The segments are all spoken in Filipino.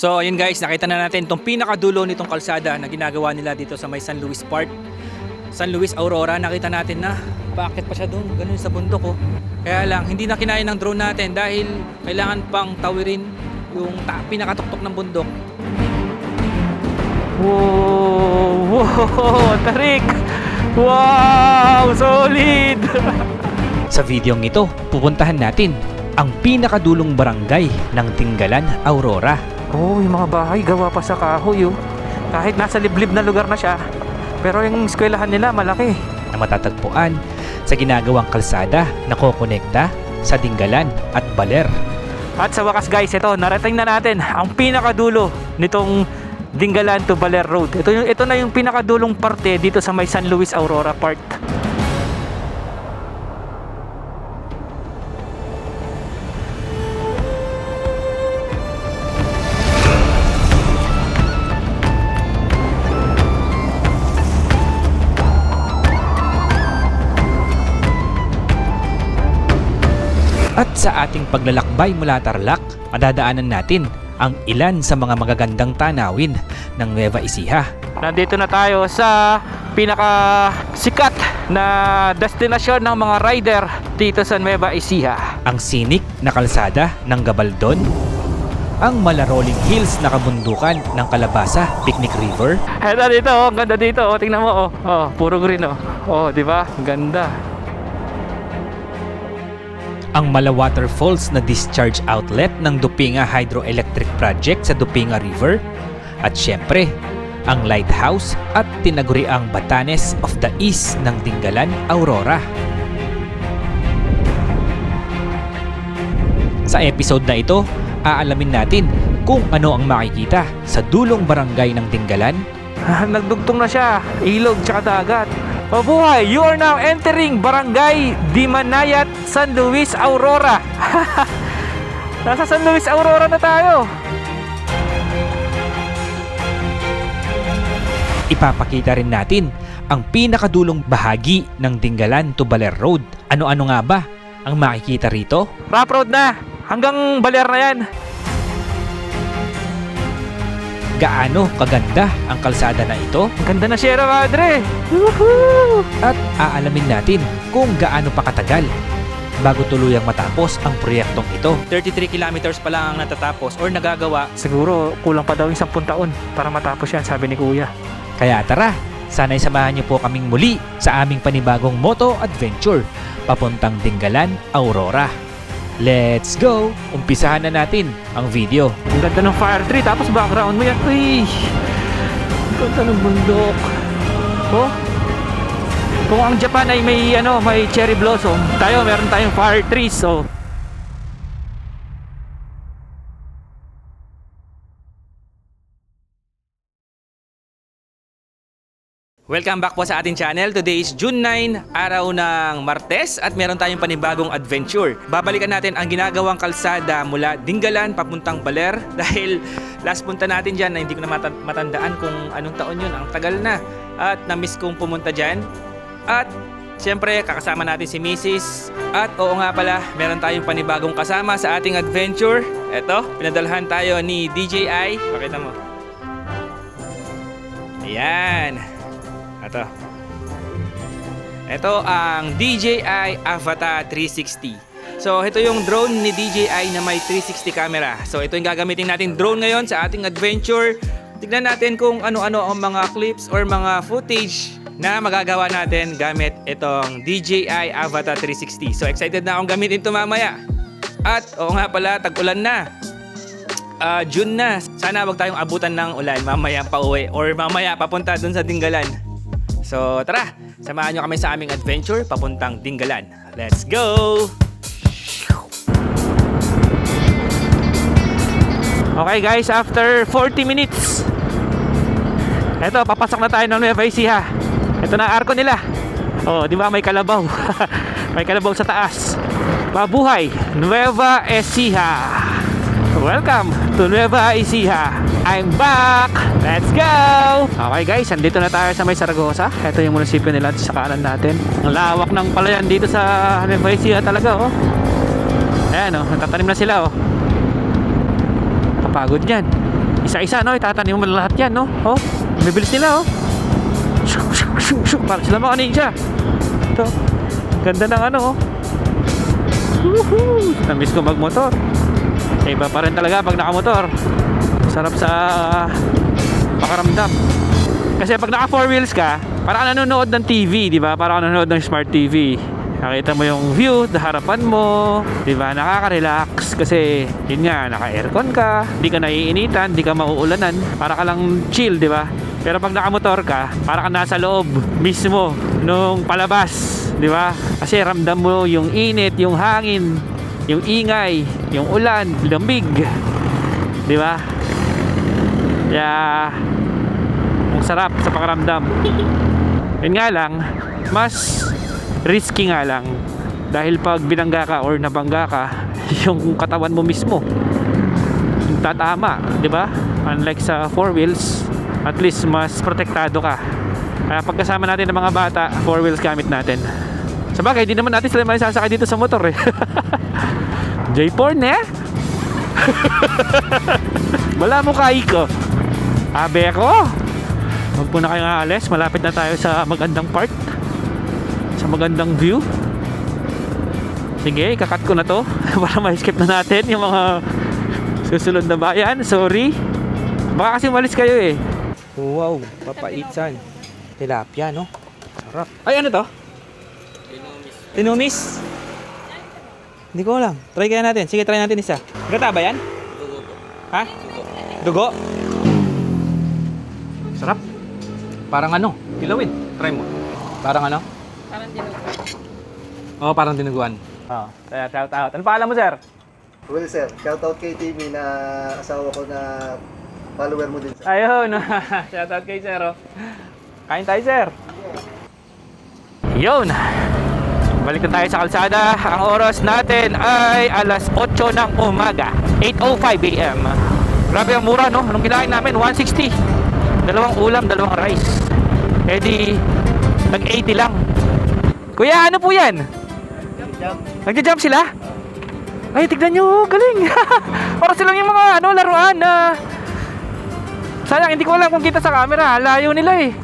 So ayun guys, nakita na natin itong pinakadulo nitong kalsada na ginagawa nila dito sa may San Luis Park, San Luis Aurora. Nakita natin na bakit pa siya doon, ganun sa bundok oh. Kaya lang hindi na kinaya ng drone natin dahil kailangan pang tawirin yung pinakatuktok ng bundok. Wow, wow, tarik! Wow, solid! Sa videong ito, pupuntahan natin ang pinakadulong barangay ng Tinggalan, Aurora. Oh, yung mga bahay gawa pa sa kahoy oh. Kahit nasa liblib na lugar na siya, pero yung eskwelahan nila malaki. Na matatagpuan sa ginagawang kalsada na kokonekta sa Tinggalan at Baler. At sa wakas guys, ito, narating na natin ang pinakadulo nitong Tinggalan to Baler Road. Ito na yung pinakadulong parte dito sa may San Luis Aurora Park. At sa ating paglalakbay mula Tarlac, madadaanan natin ang ilan sa mga magagandang tanawin ng Nueva Ecija. Nandito na tayo sa pinakasikat na destinasyon ng mga rider dito sa Nueva Ecija. Ang scenic na kalsada ng Gabaldon, ang malarolling hills na kabundukan ng Calabasa, Picnic River. Eto dito, oh, ganda dito, oh, tingnan mo, oh, puro green, oh. Oh, di ba? Ganda. Ang Mala Waterfalls na discharge outlet ng Dupinga Hydroelectric Project sa Dupinga River, at syempre, ang lighthouse at tinaguriang Batanes of the East ng Tinggalan, Aurora. Sa episode na ito, aalamin natin kung ano ang makikita sa dulong barangay ng Tinggalan. Nagdugtong na siya, ilog tsaka dagat. Mabuhay! You are now entering Barangay Dimanayat, San Luis, Aurora. Nasa San Luis, Aurora na tayo. Ipapakita rin natin ang pinakadulong bahagi ng Tinggalan to Baler Road. Ano-ano nga ba ang makikita rito? Rough road na! Hanggang Baler na yan. Gaano kaganda ang kalsada na ito? Ang ganda na Sierra Madre! Woohoo! At aalamin natin kung gaano pa katagal bago tuluyang matapos ang proyektong ito. 33 kilometers pa lang ang natatapos or nagagawa. Siguro kulang pa daw yung 10 taon para matapos yan, sabi ni Kuya. Kaya tara, sana'y samahan niyo po kaming muli sa aming panibagong moto adventure papuntang Tinggalan, Aurora. Let's go! Umpisahan na natin ang video. Ang ganda ng fire tree, tapos background mo yan. Uy! Ang ganda ng bundok. Oh? Kung ang Japan ay may cherry blossom, meron tayong fire trees. So welcome back po sa ating channel. Today is June 9, araw ng Martes, at meron tayong panibagong adventure. Babalikan natin ang ginagawang kalsada mula Tinggalan papuntang Baler dahil last punta natin dyan na hindi ko na matandaan kung anong taon yun. Ang tagal na at na-miss kong pumunta dyan. At siyempre kakasama natin si Mrs. At oo nga pala, meron tayong panibagong kasama sa ating adventure. Eto, pinadalhan tayo ni DJI. Pakita mo. Ayan. Ito ang DJI Avata 360. So ito yung drone ni DJI na may 360 camera. So ito yung gagamitin natin drone ngayon sa ating adventure. Tignan natin kung ano-ano ang mga clips or mga footage na magagawa natin gamit itong DJI Avata 360. So excited na akong gamitin ito mamaya. At oo nga pala, tag-ulan na. June na. Sana wag tayong abutan ng ulan mamaya pa uwi or mamaya papunta dun sa Tinggalan. So tara, samahan nyo kami sa aming adventure papuntang Tinggalan. Let's go! Okay guys, after 40 minutes, eto, papasok na tayo ng Nueva Ecija. Ito na ang arko nila. Oh, di ba may kalabaw? May kalabaw sa taas. Mabuhay, Nueva Ecija! Welcome to Nueva Ecija. I'm back! Let's go! Okay guys, andito na tayo sa may Saragosa. Ito yung munisipyo nila sa kanan natin. Ang lawak ng palayan dito sa Nueva Ecija talaga, oh. Ayan, oh, natatanim na sila, oh. Kapagod yan. Isa-isa, no? Itatanim mo lahat yan, no? Oh, bibilis nila, oh. Shuk, shuk, shuk, shuk. Parang sila mga ninja. Ito. Ganda ng ano, oh. Woohoo! Namiss ko magmotor. Iba pa rin talaga pag nakamotor. Sarap sa pakaramdam. Kasi pag naka 4 wheels ka, parang nanonood ng TV, di ba? Parang nanonood ng smart TV. Nakita mo yung view, harapan mo, di ba? Nakaka-relax kasi yun nga, naka-aircon ka, hindi ka naiinitan, hindi ka mauulanan, para ka lang chill, di ba? Pero pag nakamotor ka, para ka nasa loob mismo nung palabas, di ba? Kasi ramdam mo yung init, yung hangin, yung ingay, yung ulan, lamig, di ba? Kaya ang sarap sa pakaramdam. Yun nga lang, mas risky nga lang dahil pag binangga ka or nabangga ka, yung katawan mo mismo yung tatama, di ba? Unlike sa 4 wheels, at least mas protektado ka. Kaya pagkasama natin ng mga bata, 4 wheels gamit natin. Sabagay, hindi naman natin sila masasakay dito sa motor eh. J-porn eh. Wala mo ko. Abe ako. Huwag po na kayong aalis. Malapit na tayo sa magandang part, sa magandang view. Sige, ikakat ko na to para ma-skip na natin yung mga susunod na bayan. Sorry. Baka kasi malis kayo eh. Wow, papaitsan. Tilapia, no? Sarap. Ay, ano to? Tinumis. Hindi ko alam. Try kaya natin. Sige, try natin isa. Gata ba yan? Dugo po. Ha? Dugo? Sarap. Parang ano? Kilawin. Try mo. Parang ano? Parang dinuguan. Oo, parang dinuguan. Oo. Kaya shout out. Ano paalam mo, sir? Well, sir, shoutout kay TV na asawa ko na follower mo din, sir. Ayun. Shout out kay sir. Oh. Kain tayo, sir. Yun. Balik na tayo sa kalsada. Ang oras natin ay alas 8 ng umaga. 8:05 AM. Grabe ang mura, no? Anong kinain namin? 160. Dalawang ulam, dalawang rice. Eh di, nag-80 lang. Kuya, ano po yan? Nagja-jump sila? Ay, tignan nyo, galing. Para silang yung mga laruan na sayang, hindi ko alam kung kita sa camera. Layo nila eh.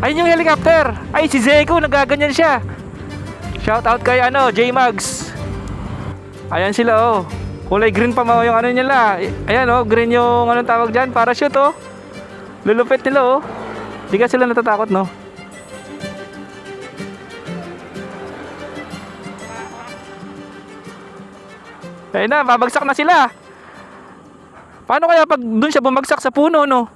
Ayun yung helicopter. Ay, si Zeko, nagaganyan siya. Shout out kay J-Mags. Ayan sila, oh. Kulay green pa mo yung nila. Ayan, oh, green yung anong tawag dyan, parachute, oh. Lulupit nila, oh. Di ka sila natatakot, no? Ayun na, babagsak na sila. Paano kaya pag dun siya bumagsak sa puno, no?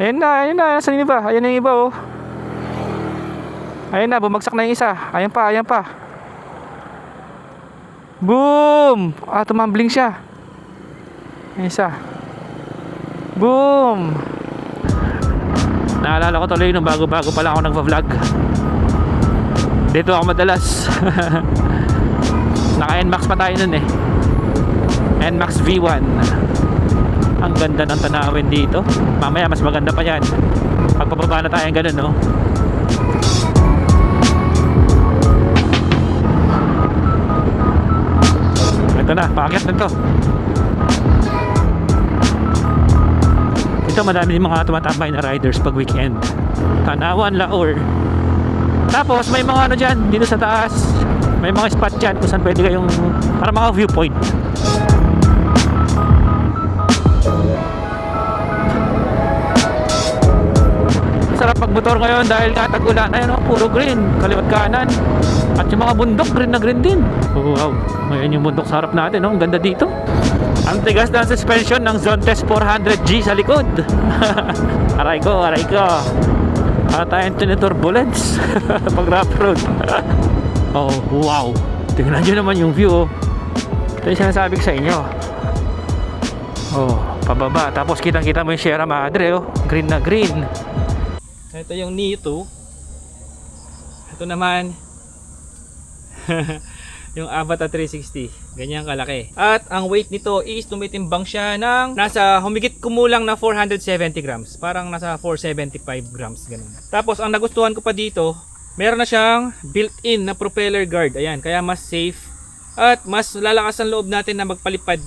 Ayun na, saan yung iba? Ayun yung iba, oh. Ayun na, bumagsak na yung isa. Ayan pa. Boom! Ah, tumambling siya. Ayun isa. Boom! Naalala ko tuloy nung bago-bago pa lang ako nagva-vlog. Dito ako madalas. Naka NMAX pa tayo nun eh. NMAX V1. Ang ganda ng tanawin dito. Mamaya mas maganda pa yan pagpapaba na tayo ganun, no? Ito na, paakyat na to. Ito madami yung mga tumatambay na riders pag weekend. Tanawan, Laor. Tapos may mga dyan, dito sa taas. May mga spot dyan kung saan pwede kayong, para mga viewpoint. Sarap magmotor ngayon dahil nga tag-ulan. Ayun, puro green, kaliwat kanan. At yung mga bundok, green na green din. Oh, wow, ngayon yung bundok sa harap natin, no? Ang ganda dito. Ang tigas ng suspension ng Zontes 400G sa likod. Aray ko. Para tayong tiniturbulence pag rough road. Oh, wow. Tingnan nyo naman yung view, oh. Ito yung sinasabi ko sa inyo. Oh, pababa. Tapos kitang-kita mo yung Sierra Madre, oh. Green na green. Ito yung Nito. Ito naman yung Avata 360. Ganyan kalaki. At ang weight nito is tumitimbang siya ng nasa humigit kumulang na 470 grams. Parang nasa 475 grams ganun. Tapos ang nagustuhan ko pa dito, meron na siyang built-in na propeller guard. Ayan, kaya mas safe At mas lalakas ang loob natin na magpalipad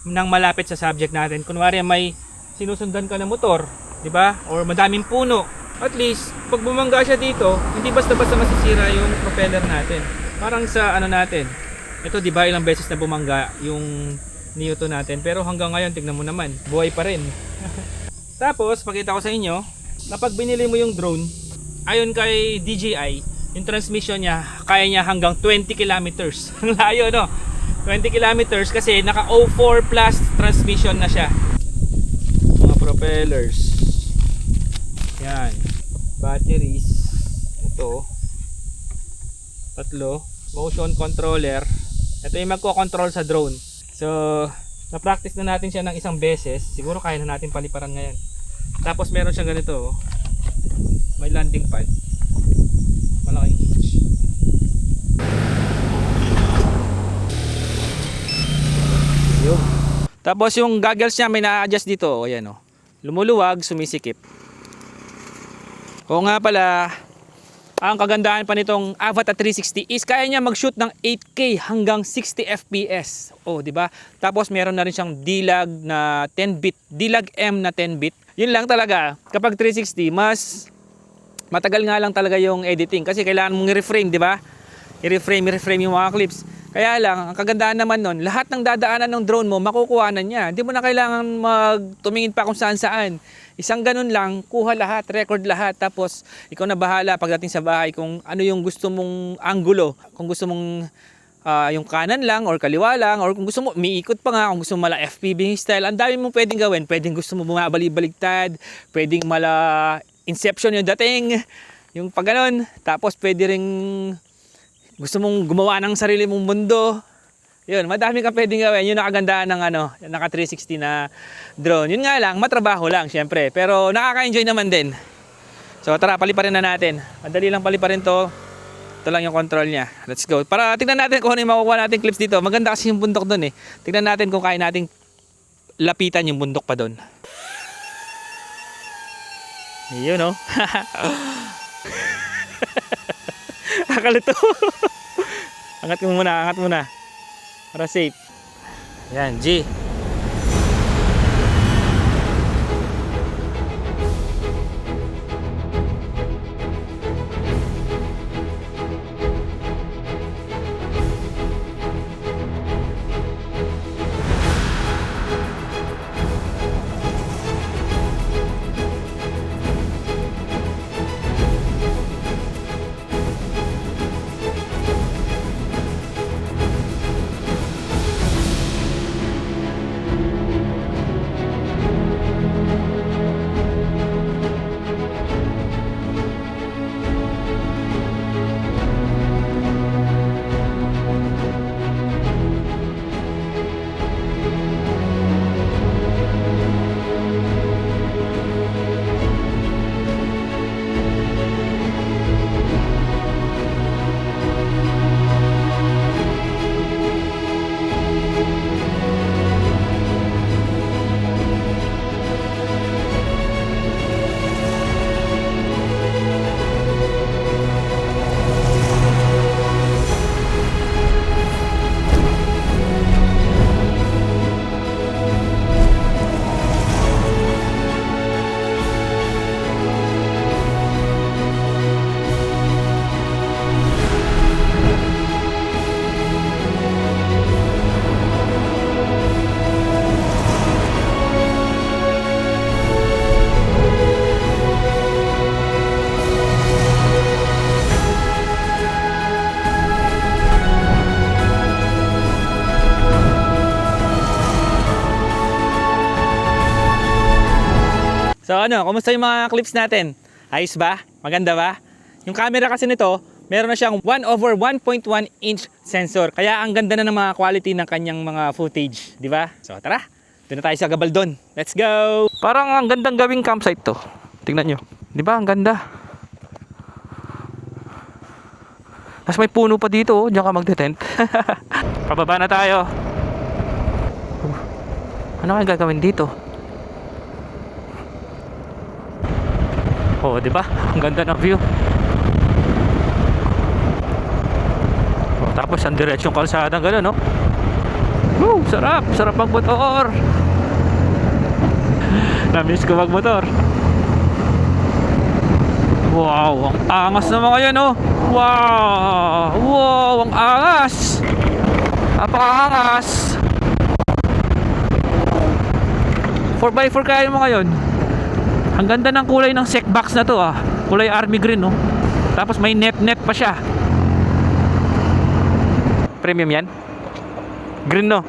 ng malapit sa subject natin. Kunwari may sinusundan ka na motor, di ba? Or madaming puno. At least, pag bumangga siya dito, hindi basta-basta masisira yung propeller natin. Parang sa ano natin. Ito, di ba, ilang beses na bumangga yung Newton natin. Pero hanggang ngayon, tignan mo naman, buhay pa rin. Tapos, pakita ko sa inyo, na pag binili mo yung drone, ayon kay DJI, yung transmission niya, kaya niya hanggang 20 kilometers. Ang layo, no? 20 kilometers kasi naka 04 plus transmission na siya. Mga propellers. Yan. Batteries. Ito. Tatlo. Motion controller. Ito yung magko-control sa drone. So, na-practice na natin siya ng isang beses. Siguro kaya na natin paliparan ngayon. Tapos meron siyang ganito. May landing pad. Malaki. Yun. Tapos yung goggles niya may na-adjust dito. O yan o. Lumuluwag, sumisikip. O nga pala, ang kagandahan pa nitong Avata 360 is kaya niya mag-shoot ng 8K hanggang 60 FPS. Oh, di ba? Tapos meron na rin siyang D-Log na 10-bit, D-Log M na 10-bit. Yun lang talaga, kapag 360, mas matagal nga lang talaga yung editing kasi kailangan mong i-reframe, di ba? I-reframe yung mga clips. Kaya lang, ang kagandahan naman nun, lahat ng dadaanan ng drone mo, makukuha na niya. Hindi mo na kailangan magtumingin pa kung saan-saan. Isang ganun lang, kuha lahat, record lahat. Tapos, ikaw na bahala pagdating sa bahay kung ano yung gusto mong anggulo. Kung gusto mong yung kanan lang or kaliwa lang. Or kung gusto mo, umiikot pa nga. Kung gusto mo mala FPV style. Ang dami mong pwedeng gawin. Pwedeng gusto mo bumabalik-baligtad. Pwedeng mala inception yung dating. Yung pag ganun. Tapos, pwede ring gusto mong gumawa ng sarili mong mundo. Yun, madami ka pwedeng gawin. Yun ang kagandahan ng naka 360 na drone. Yun nga lang, matrabaho lang syempre. Pero nakaka-enjoy naman din. So tara, paliparin na natin. Madali lang paliparin to. Ito lang yung control niya. Let's go. Para tignan natin kung ano yung makukuha natin clips dito. Maganda kasi yung bundok doon eh. Tignan natin kung kaya nating lapitan yung bundok pa doon. Yun oh. Akalito. Angat mo muna, angat muna. Para safe. Yan, G. So ano, kumusta yung mga clips natin? Ayos ba? Maganda ba? Yung camera kasi nito, meron na siyang 1/1.1 inch sensor. Kaya ang ganda na ng mga quality ng kanyang mga footage, di ba? So tara, doon na tayo sa Gabaldon. Let's go! Parang ang gandang gawing campsite to. Tingnan nyo. Di ba? Ang ganda. Tapos may puno pa dito, oh. Diyan ka magte-tent. Pababa na tayo. Ano kaya gagawin dito? Oh, di ba? Ang ganda ng view. Oh, Tapos ang diretsong kalsada gano'n, no? Woo! Sarap! Sarap magmotor! Na-miss ko magmotor. Wow! Ang angas naman ngayon, no? Wow! Wow! Ang angas! Napaka-angas! 4x4 kaya mo ngayon. Ang ganda ng kulay ng sec box na to, ah. Kulay army green, no? Tapos may net pa siya. Premium yan? Green, no?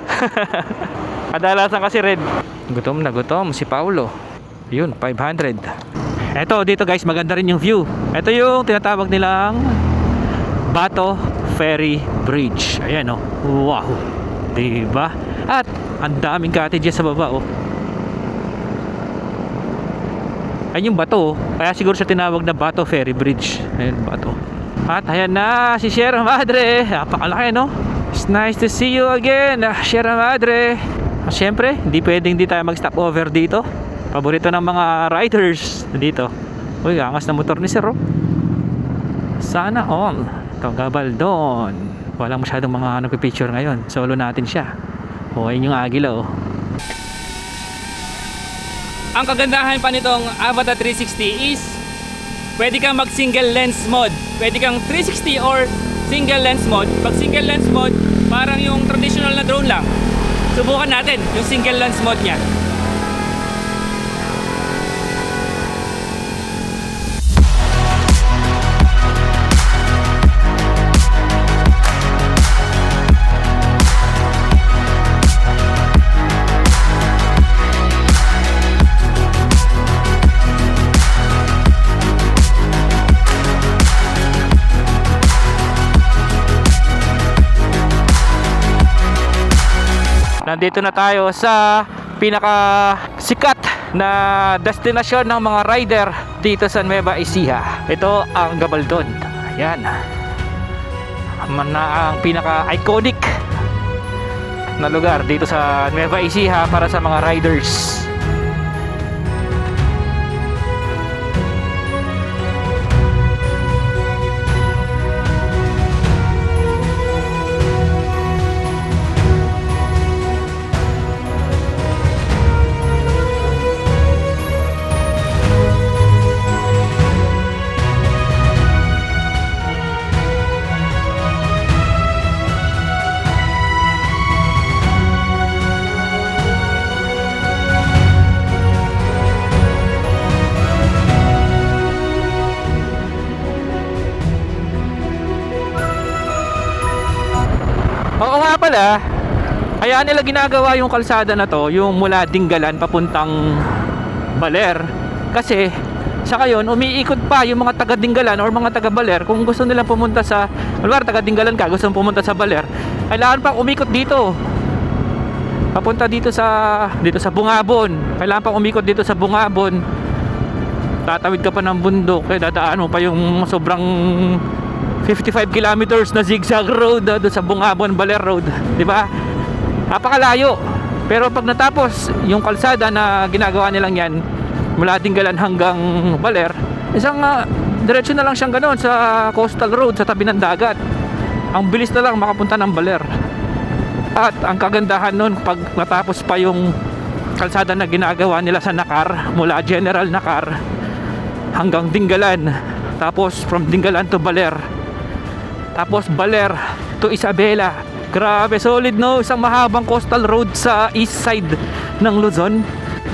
Kadalasan kasi red. Gutom na gutom si Paulo. Yun, 500. Eto, dito guys, maganda rin yung view. Ito yung tinatawag nilang Bato Ferry Bridge. Ayan, oh. Wow. Diba? At ang daming cottages sa baba, oh. Ayun yung bato, oh. Kaya siguro siya tinawag na Bato Ferry Bridge. Ayan, bato. At ayan na si Sierra Madre. Napakalaki, no? It's nice to see you again, Sierra Madre. Siyempre, hindi tayo mag-stop over dito. Paborito ng mga riders dito. Uy, angas na motor ni Sir, oh. Sana all. Ito, Gabaldon. Walang masyadong mga nagpipicture ngayon. Solo natin siya. O, ayun yung agila, oh. Ang kagandahan pa nitong Avata 360 is pwede kang mag single lens mode. Pwede kang 360 or single lens mode. Pag single lens mode, parang yung traditional na drone lang. Subukan natin yung single lens mode niya. Nandito na tayo sa pinaka sikat na destinasyon ng mga rider dito sa Nueva Ecija. Ito ang Gabaldon. Ayan. Ang pinaka iconic na lugar dito sa Nueva Ecija para sa mga riders. Oo nga pala, kaya nila ginagawa yung kalsada na to, yung mula Dingalan papuntang Baler. Kasi sa ngayon, umiikot pa yung mga taga Dingalan or mga taga Baler. Kung gusto nilang pumunta sa, wala, taga Dingalan ka, gusto pumunta sa Baler, kailangan pa umikot dito. Papunta dito sa Bungabon. Kailangan pa umikot dito sa Bungabon. Tatawid ka pa ng bundok, dadaan mo pa yung sobrang 55 kilometers na zigzag road doon sa Bungabon Baler Road, di ba? Napakalayo. Pero pag natapos yung kalsada na ginagawa nilang yan mula Dingalan hanggang Baler, isang diretso na lang siyang ganoon sa coastal road sa tabi ng dagat. Ang bilis na lang makapunta ng Baler. At ang kagandahan nun, pag natapos pa yung kalsada na ginagawa nila sa Nakar, mula General Nakar hanggang Dingalan, tapos from Dingalan to Baler, tapos Baler to Isabela. Grabe, solid, no? Isang mahabang coastal road sa east side ng Luzon.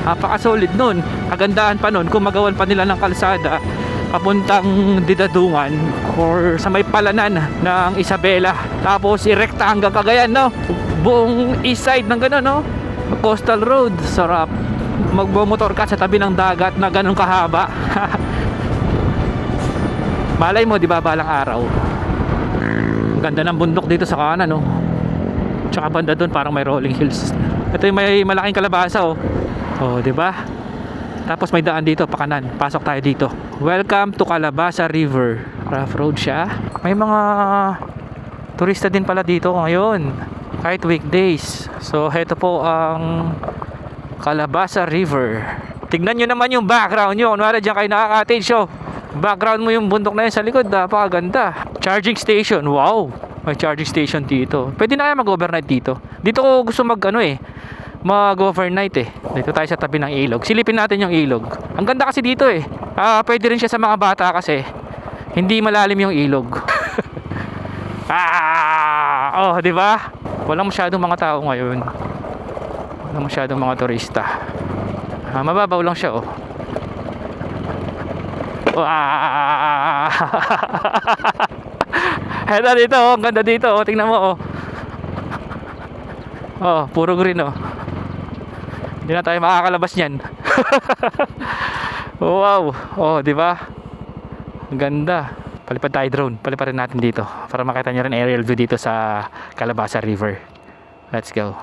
Napaka-solid nun. Kagandahan pa nun, kung magawan pa nila ng kalsada papuntang Didadungan or sa may palanan ng Isabela, tapos irekta hanggang Cagayan, no? Buong east side ng gano'n, no? Coastal road. Sarap magbumotor ka sa tabi ng dagat na gano'ng kahaba. Malay mo, di ba, balang araw, ganda ng bundok dito sa kanan, no? Tsaka banda doon parang may rolling hills. Ito yung may malaking kalabasa, oh. Oh, di ba? Tapos may daan dito pa kanan. Pasok tayo dito. Welcome to Calabasa River. Rough road siya. May mga turista din pala dito ngayon, kahit weekdays. So, heto po ang Calabasa River. Tignan nyo naman yung background nyo. Kunwari dyan kayo nakaka-cottage, oh. Background mo yung bundok na yun sa likod, napakaganda. Charging station, wow. May charging station dito. Pwede na kaya mag-overnight dito. Dito ko gusto mag-overnight eh. Dito tayo sa tabi ng ilog. Silipin natin yung ilog. Ang ganda kasi dito eh. Pwede rin siya sa mga bata kasi hindi malalim yung ilog. Oh, di ba? Walang masyadong mga tao ngayon. Walang masyadong mga turista. Mababaw lang siya oh. Heto dito oh, ang ganda dito oh. Tingnan mo oh. Oh, puro green oh. Hindi na tayo makakalabas niyan. Wow. Oh, di ba? Ang ganda. Palipad tayo drone. Palipad rin natin dito para makita niyo rin aerial view dito sa Calabasa River. Let's go.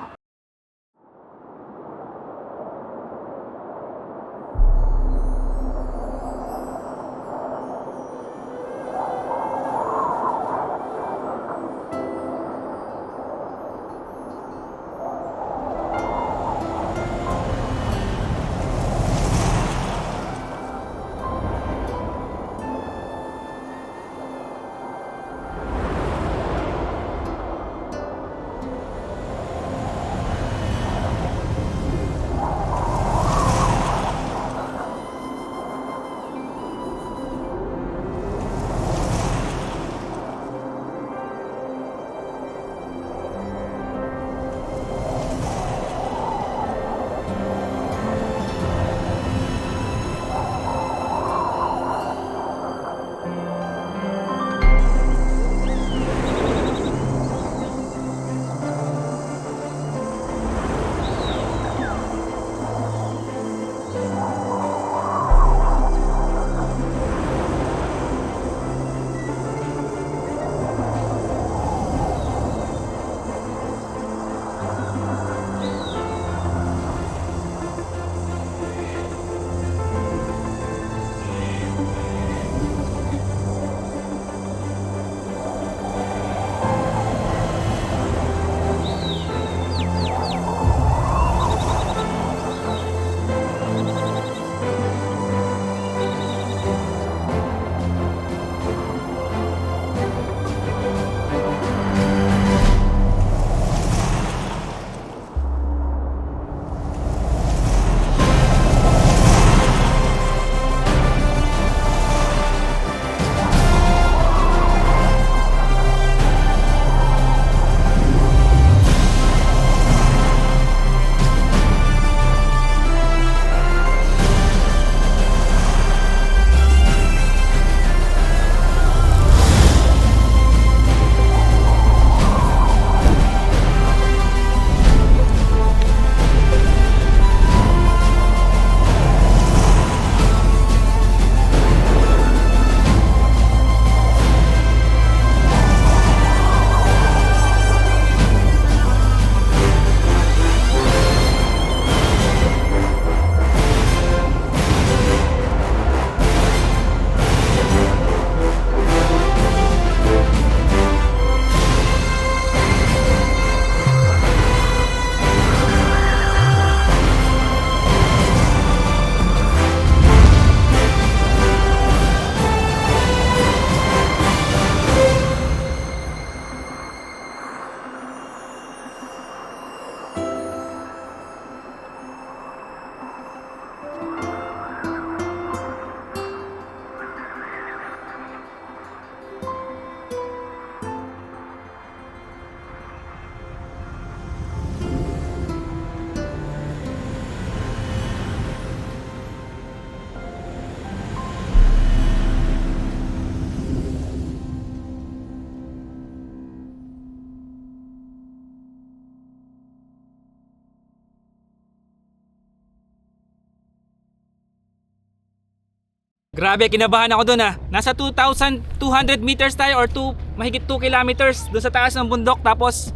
Grabe, kinabahan ako doon Nasa 2,200 meters tayo or mahigit 2 kilometers doon sa taas ng bundok, tapos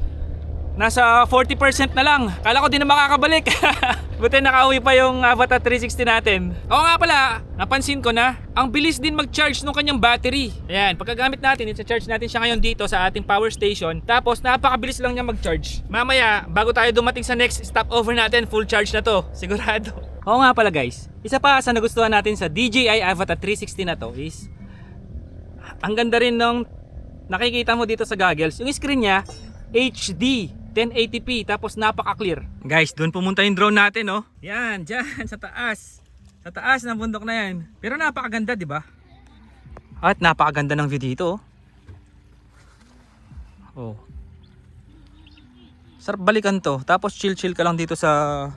nasa 40% na lang. Kala ko di na makakabalik. Buti nakauwi pa yung Avatar 360 natin. Oo nga pala, napansin ko na ang bilis din mag-charge ng kanyang battery. Ayan, pagkagamit natin, i-charge natin siya ngayon dito sa ating power station. Tapos napakabilis lang niya mag-charge. Mamaya, bago tayo dumating sa next stopover natin, full charge na to, sigurado. Oo nga pala guys, isa pa sa nagustuhan natin sa DJI Avatar 360 na to is ang ganda rin ng nakikita mo dito sa goggles, yung screen niya HD 1080p tapos napaka-clear. Guys, doon pumunta yung drone natin, oh. Yan, diyan sa taas. Sa taas ng bundok na yan. Pero napakaganda, 'di ba? At napakaganda ng view dito, oh. Oh. Sarap balikan to. Tapos chill-chill ka lang dito sa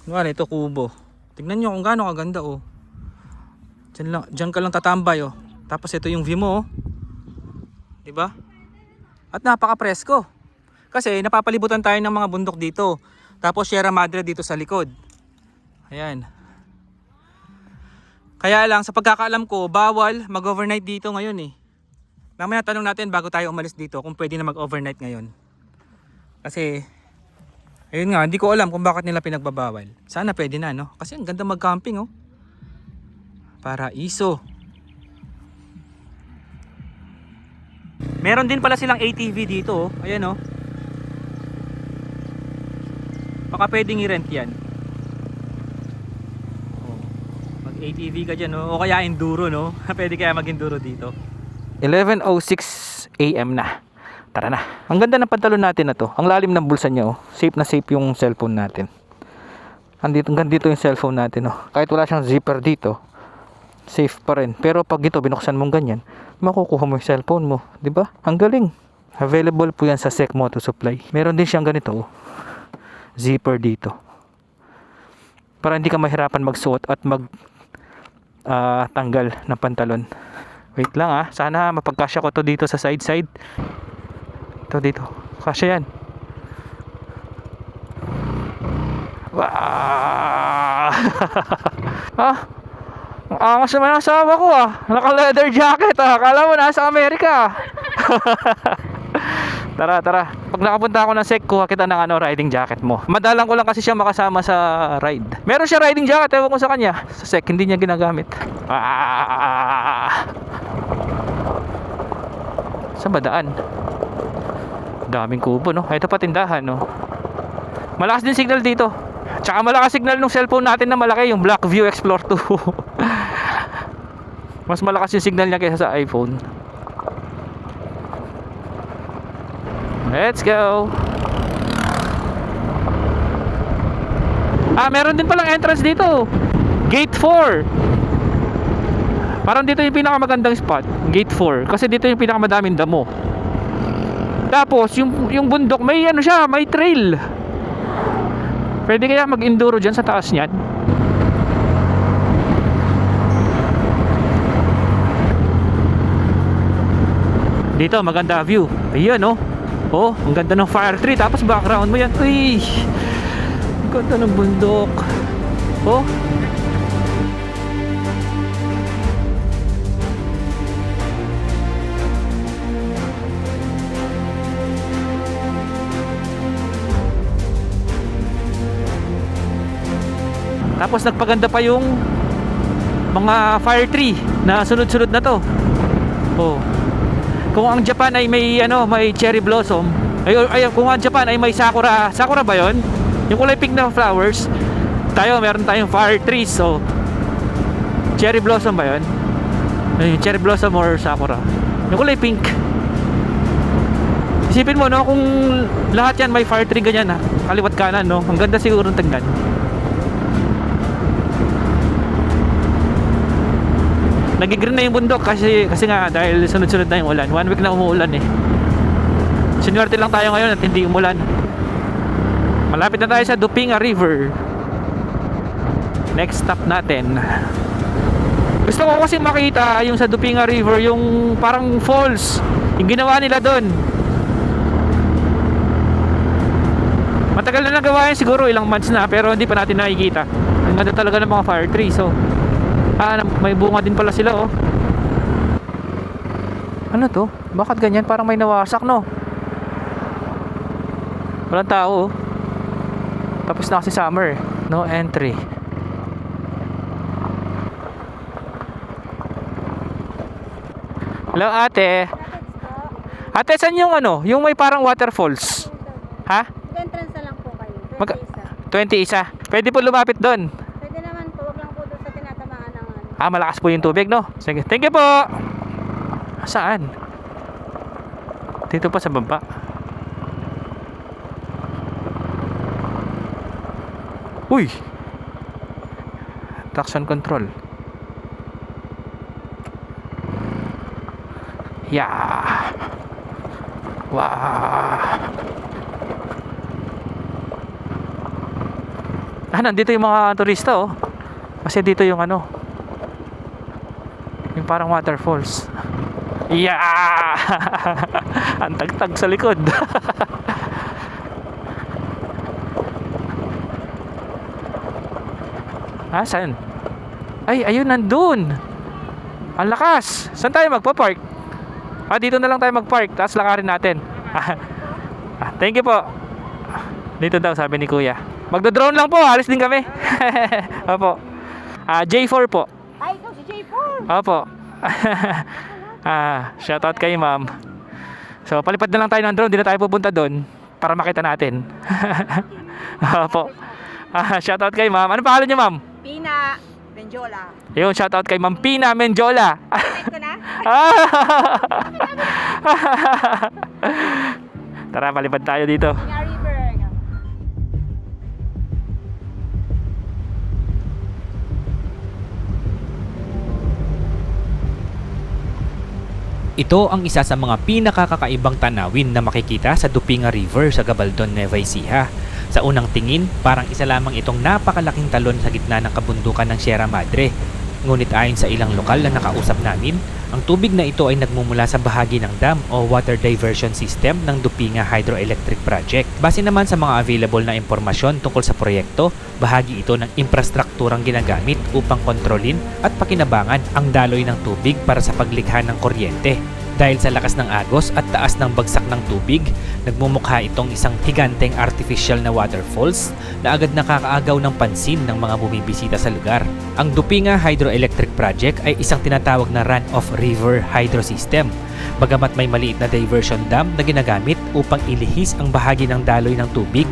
ito kubo. Tingnan nyo kung gaano kaganda, oh. Diyan ka lang tatambay, oh. Tapos ito yung view mo, oh. 'Di ba? At napaka-presko. Kasi napapalibutan tayo ng mga bundok dito. Tapos Sierra Madre dito sa likod. Ayan. Kaya lang sa pagkakaalam ko, bawal mag-overnight dito ngayon eh. Mamaya tanong natin bago tayo umalis dito kung pwede na mag-overnight ngayon. Kasi ayun nga, hindi ko alam kung bakit nila pinagbabawal. Sana pwede na, no? Kasi ang ganda mag-camping, oh. Paraiso. Meron din pala silang ATV dito, oh. Ayan, oh. Baka pwedeng i-rent yan. Oh. Mag ATV ka dyan, no? O kaya enduro, no? Pwede kaya mag-enduro dito. 11:06 AM na. Tara na. Ang ganda ng pantalon natin na to. Ang lalim ng bulsa niya, oh. Safe na safe yung cellphone natin. Hanggang dito yung cellphone natin, oh. Kahit wala siyang zipper dito, safe pa rin. Pero pag ito binuksan mong ganyan, makukuha mo yung cellphone mo, 'di ba? Ang galing. Available po yan sa Sec Moto Supply. Meron din siyang ganito, oh. Zipper dito. Para hindi ka mahirapan magsuot at tanggal ng pantalon. Wait lang, ah. Sana mapagkasya ko to dito sa side. Ito dito. Kasya yan. Wow! Ah! Ang angas naman ang asawa ko, ah. Naka leather jacket, ah. Akala mo nasa Amerika. Tara. Pag nakapunta ako ng SEC, kuha kita ng riding jacket mo. Madalang ko lang kasi siya makasama sa ride. Meron siya riding jacket, ewan ko sa kanya. Sa SEC, hindi niya ginagamit. Saan ba daan? Daming kubo, no? Ito pa tindahan, no? Malakas din signal dito. Tsaka malakas signal ng cellphone natin na malaki, yung Blackview Explore 2. Mas malakas yung signal niya kaysa sa iPhone. Let's go. Meron din palang entrance dito. Gate 4. Parang dito yung pinakamagandang spot, Gate 4, kasi dito yung pinakamadaming damo. Tapos yung bundok may may trail. Pwede kaya mag-enduro diyan sa taas niyan. Dito maganda view. Ayun, oh. Oh, ang ganda ng fire tree. Tapos background mo yan. Uy, ang ganda ng bundok. Oh. Tapos nagpaganda pa yung mga fire tree na sunod-sunod na to. Oh. Kung ang Japan ay may may cherry blossom, kung ang Japan ay may sakura ba 'yon? Yung kulay pink na flowers. Meron tayong fire trees. So cherry blossom ba 'yon? Ay, cherry blossom or sakura. Yung kulay pink. Isipin mo, no, kung lahat yan may fire tree ganyan, ha, kaliwat kanan, no. Ang ganda siguro ng tingnan. Nagigreen na yung bundok kasi nga dahil sunod-sunod na yung ulan. 1 week na umuulan eh. Sinuwerte lang tayo ngayon at hindi umulan. Malapit na tayo sa Dupinga River. Next stop natin. Gusto ko kasi makita yung sa Dupinga River, yung parang falls, yung ginawa nila doon. Matagal na nagawa yun, siguro ilang months na, pero hindi pa natin nakikita. Ang ganda talaga ng mga fire trees. So may bunga din pala sila, oh. Ano to? Bakit ganyan? Parang may nawasak, no? Walang tao, oh. Tapos na kasi summer, no entry. Hello, ate. Ate, saan yung yung may parang waterfalls? Ha? Entrance na lang po kayo. 21. Pwede po lumapit doon. Pwede naman po, wag lang po doon sa tinatamaan ng Malakas po yung tubig, no? Sige, thank you po. Saan? Dito pa sa baba. Uy! Traction control. Yeah! Wow! Nandito yung mga turista oh. Kasi dito yung ano, yung parang waterfalls. Yeah! Ang tagtag sa likod. Saan? Ay, ayun, nandun. Ang lakas. Saan tayo magpa-park? Dito na lang tayo mag-park. Tapos lakarin natin. Thank you po. Dito daw, sabi ni Kuya. Magdo-drone lang po. Alis din kami. Opo. J4 po. Ay, ikaw si J4. Opo. Shoutout kay ma'am. So, palipad na lang tayo ng drone. Di na tayo pupunta doon para makita natin. Opo. Shoutout kay ma'am. Ano pangalan niyo, ma'am? Pina Benjola. Yun, shoutout kay Ma'am Pina Menjola. Comment ko na. Tara, palipad tayo dito. Nga River. Ito ang isa sa mga pinakakakaibang tanawin na makikita sa Dupinga River sa Gabaldon, Nueva Ecija. Sa unang tingin, parang isa lamang itong napakalaking talon sa gitna ng kabundukan ng Sierra Madre. Ngunit ayon sa ilang lokal na nakausap namin, ang tubig na ito ay nagmumula sa bahagi ng dam o water diversion system ng Dupinga Hydroelectric Project. Base naman sa mga available na impormasyon tungkol sa proyekto, bahagi ito ng infrastrukturang ginagamit upang kontrolin at pakinabangan ang daloy ng tubig para sa paglikha ng kuryente. Dahil sa lakas ng agos at taas ng bagsak ng tubig, nagmumukha itong isang higanteng artificial na waterfalls na agad nakakaagaw ng pansin ng mga bumibisita sa lugar. Ang Dupinga Hydroelectric Project ay isang tinatawag na run-off river hydro system. Bagamat may maliit na diversion dam na ginagamit upang ilihis ang bahagi ng daloy ng tubig,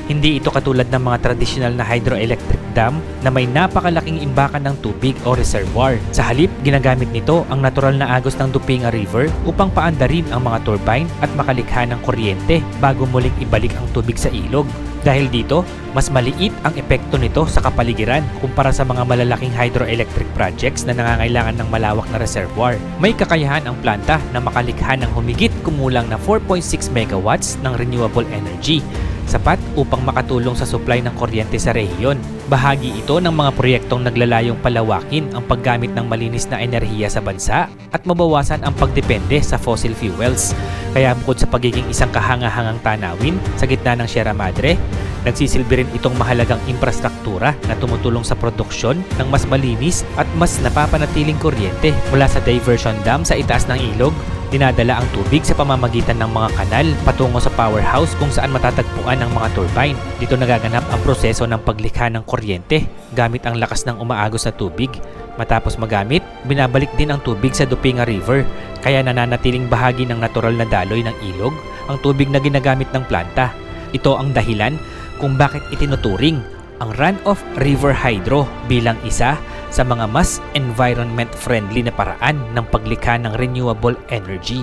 hindi ito katulad ng mga traditional na hydroelectric dam na may napakalaking imbakan ng tubig o reservoir. Sa halip, ginagamit nito ang natural na agos ng Dupinga River upang paandarin ang mga turbine at makalikha ng kuryente bago muling ibalik ang tubig sa ilog. Dahil dito, mas maliit ang epekto nito sa kapaligiran kumpara sa mga malalaking hydroelectric projects na nangangailangan ng malawak na reservoir. May kakayahan ang planta na makalikha ng humigit kumulang na 4.6 megawatts ng renewable energy, sapat upang makatulong sa supply ng kuryente sa rehiyon. Bahagi ito ng mga proyektong naglalayong palawakin ang paggamit ng malinis na enerhiya sa bansa at mabawasan ang pagdepende sa fossil fuels. Kaya bukod sa pagiging isang kahangahangang tanawin sa gitna ng Sierra Madre, nagsisilbi rin itong mahalagang infrastruktura na tumutulong sa produksyon ng mas malinis at mas napapanatiling kuryente mula sa diversion dam sa itaas ng ilog. Dinadala ang tubig sa pamamagitan ng mga kanal patungo sa powerhouse kung saan matatagpuan ang mga turbine. Dito nagaganap ang proseso ng paglikha ng kuryente gamit ang lakas ng umaagos na tubig. Matapos magamit, binabalik din ang tubig sa Dupinga River, kaya nananatiling bahagi ng natural na daloy ng ilog ang tubig na ginagamit ng planta. Ito ang dahilan kung bakit itinuturing ang run-off river hydro bilang isa sa mga mas environment-friendly na paraan ng paglikha ng renewable energy.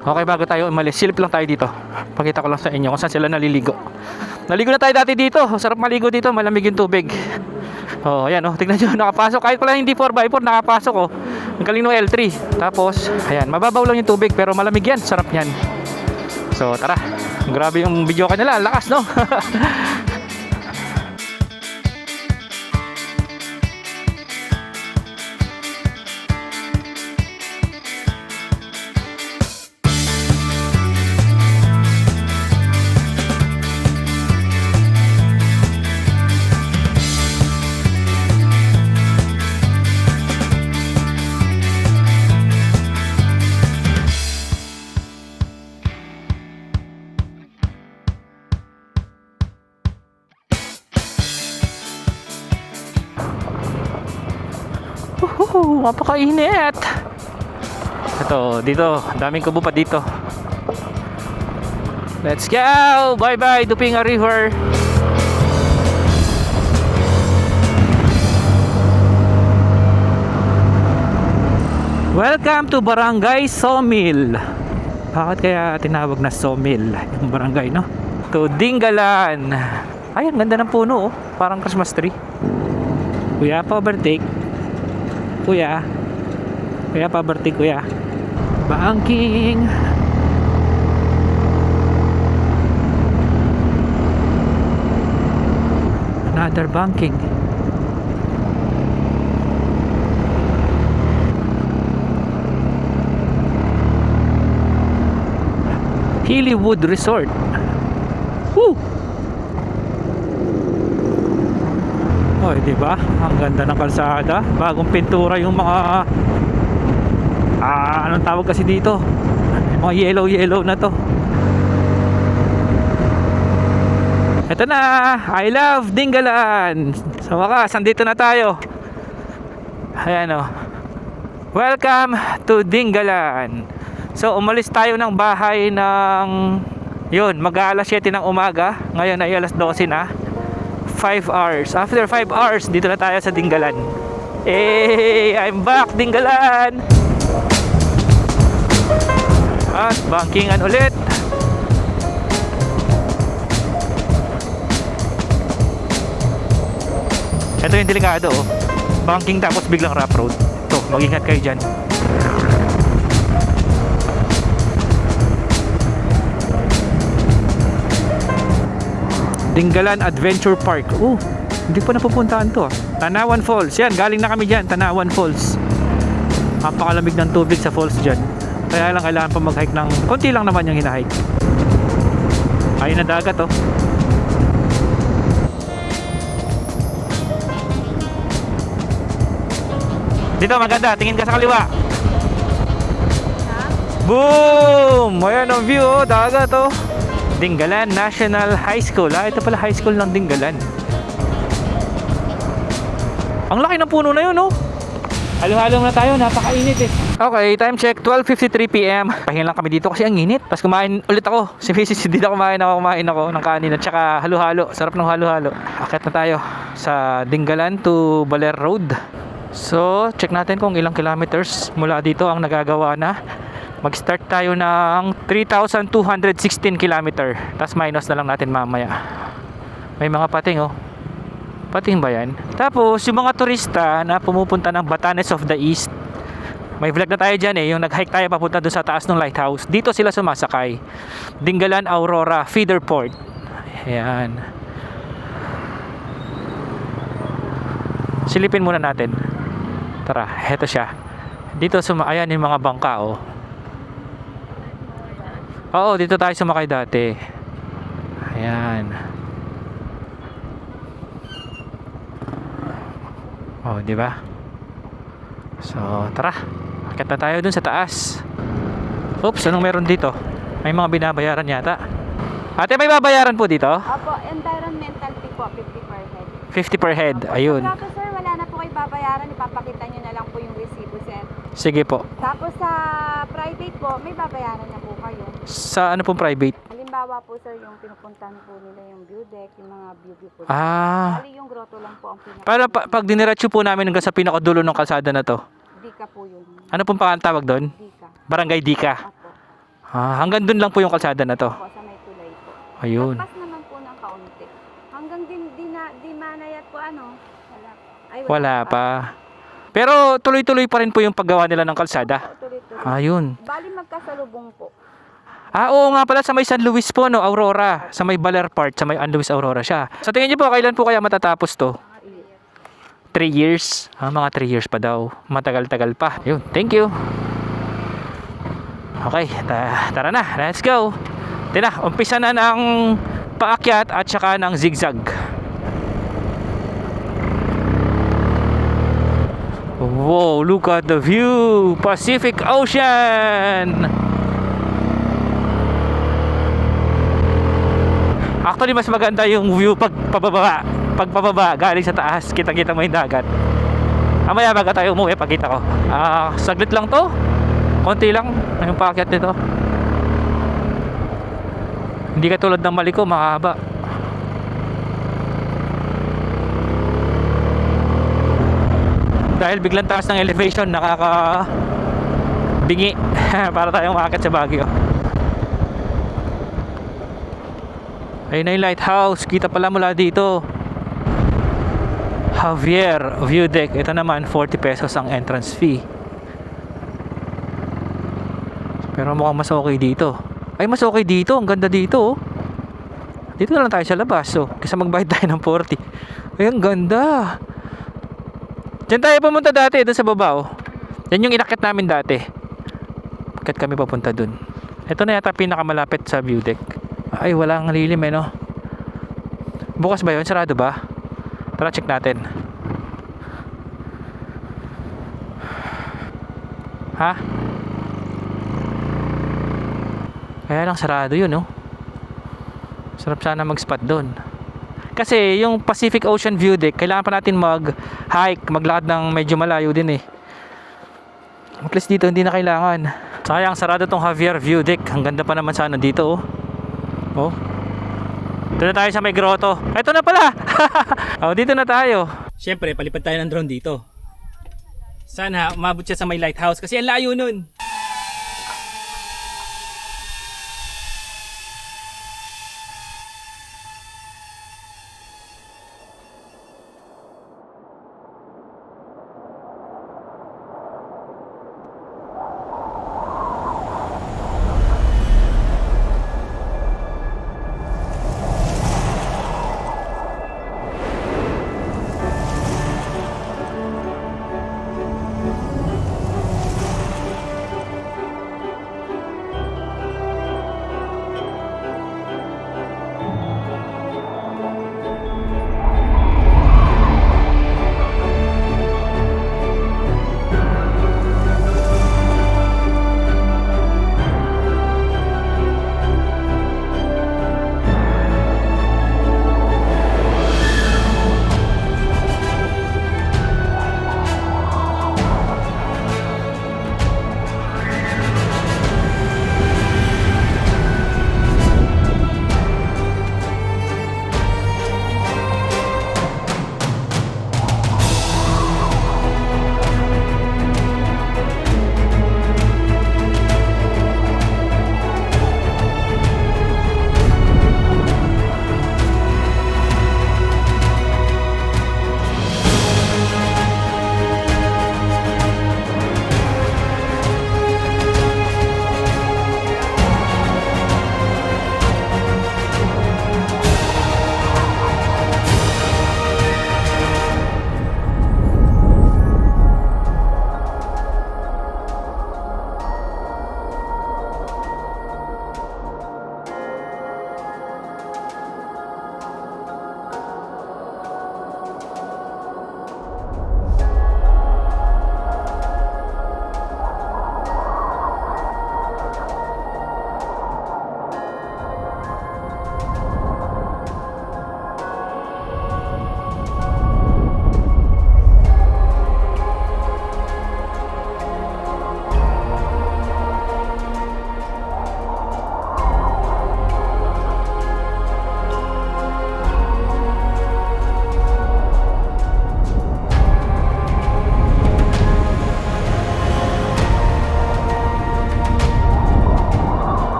Okay, bago tayo umalis, silip lang tayo dito. Pakita ko lang sa inyo kung saan sila naliligo. Naligo na tayo dati dito. Sarap maligo dito, malamig yung tubig. Oh, ayan oh, tignan nyo, nakapasok. Kahit pala hindi 4x4, nakapasok oh. Ang galing ng L3. Tapos, ayan, mababaw lang yung tubig pero malamig yan, sarap yan. So, tara. Grabe yung video kanila, lakas no? Napakainit. Ito, dito, daming kubo pa dito. Let's go! Bye bye, Dupinga River. Welcome to Barangay Sawmill. Bakit kaya tinawag na Sawmill yung barangay, no? To Dingalan. Ay, ang ganda ng puno, oh. Parang Christmas tree. Kuya, pa-overtake. Kuya. Kuya, pa-overtake, kuya. Banking. Another banking. Hillywood Resort. Woo! Oh, di ba? Ang ganda ng kalsada. Bagong pintura yung mga anong tawag kasi dito? Yung mga yellow na to. Ito na, I love Dingalan. Sa wakas, andito na tayo. Ayan o. Welcome to Dingalan. So, umalis tayo ng bahay ng yun, mag-aalas 7 ng umaga. Ngayon ay alas 12 na. 5 hours. After 5 hours, dito na tayo sa Dingalan. Hey, I'm back, Dingalan. At bankingan ulit. Ito yung delikado, oh. Banking tapos biglang rough road. Ito, mag-ingat kayo dyan. Dingalan Adventure Park. Hindi pa napupuntahan to, ah. Tanawan Falls. Yan, galing na kami dyan. Tanawan Falls. Napakalamig ng tubig sa falls dyan. Kaya lang kailangan pa mag-hike ng konti lang naman yung hinahike. Ayun na dagat, oh. Dito maganda, tingin ka sa kaliwa. Boom! Ayan ang view, oh, dagat, oh. Dingalan National High School. Ito pala high school ng Dingalan. Ang laki ng puno na yun, oh. Halo-halo na tayo, napakainit eh. Okay, time check, 12:53 PM. Pahinga lang kami dito kasi ang init. Tapos kumain ulit ako. Si Mrs. hindi na kumain ako ng kanin at saka halo-halo. Sarap ng halo-halo. Akit na tayo sa Dingalan to Baler Road. So, check natin kung ilang kilometers mula dito ang nagagawa na. Mag-start tayo ng 3,216 kilometer. Tapos minus na lang natin mamaya. May mga pating, oh. Pating ba yan? Tapos, yung mga turista na pumupunta ng Batanes of the East, may vlog na tayo dyan eh. Yung nag-hike tayo papunta doon sa taas ng lighthouse. Dito sila sumasakay. Dingalan Aurora Feeder Port. Ayan. Silipin muna natin. Tara, heto siya. Dito ayan yung mga bangka, oh. Oo, dito tayo sumakay dati. Ayan. Oh, di ba? So, tara. Akit na tayo dun sa taas. Oops, anong meron dito? May mga binabayaran yata. Ate, may babayaran po dito? Opo, environmental fee po, 50 per head. 50 per head, ayun. Tapos sir, wala na po kayo babayaran. Ipapakita nyo na lang po yung resibo, sir. Sige po. Tapos sa private po, may babayaran na po kayo. Sa ano pong private? Halimbawa po sir, yung pinupuntahan po nila yung view deck, yung mga view po. Ah. Bali yung grotto lang po ang pinaka. Para pag diniretso po namin hanggang sa pinakadulo ng kalsada na to. Dika po yun. Ano pong tawag doon? Dika. Barangay Dika. Opo. Ah, hanggang doon lang po yung kalsada na to. Opo, sa may tulay po. Ayun. Lagpas naman po ng kaunti. Hanggang di manayat po ano? Wala. Ay, Wala pa. Pero tuloy-tuloy pa rin po yung paggawa nila ng kalsada. Tuloy-tuloy. Ayun. Bali magkasalubong po. Ah, oo nga pala, sa may San Luis po, no, Aurora. Sa may Baler Part, sa may San Luis Aurora siya. Sa tingin niyo po, kailan po kaya matatapos to? 3 years? Ah, mga 3 years pa daw. Matagal-tagal pa. Yun, thank you. Okay, tara na. Let's go. Tina, umpisa na ng paakyat at saka ng zigzag. Wow, look at the view. Pacific Ocean. Actually, mas maganda yung view pag pababa galing sa taas. Kita-kita mo yung dagat. Mamaya baga tayo umuwi, pagkita ko. Saglit lang to. Konti lang yung paakyat nito. Hindi katulad ng Maliko, mahaba. Dahil biglang taas ng elevation, bingi para tayong makakit sa Baguio. Ayun na yung lighthouse. Kita pala mula dito. Javier View Deck. Ito naman 40 pesos ang entrance fee. Pero mukhang mas okay dito. Ay, mas okay dito. Ang ganda dito. Dito na lang tayo sa labas. So, kasi magbayad tayo ng 40. Ay, ang ganda. Diyan tayo pumunta dati. Doon sa baba, oh. Yan yung inakit namin dati. Bakit kami papunta dun? Ito na yata pinakamalapit sa view deck. Ay, walang lilim eh, no? Bukas ba yun? Sarado ba? Tara, check natin. Ha? Kaya lang sarado yun, no? Sarap sana mag-spot doon. Kasi yung Pacific Ocean View Deck, kailangan pa natin mag-hike, maglakad ng medyo malayo din eh. At least dito hindi na kailangan. Sayang, sarado tong Javier View Deck. Ang ganda pa naman sana dito, oh. Oh. Dito na tayo sa may grotto. Ito na pala. Oh, dito na tayo. Siyempre, palipad tayo ng drone dito. Sana umabot siya sa may lighthouse kasi ang layo nun.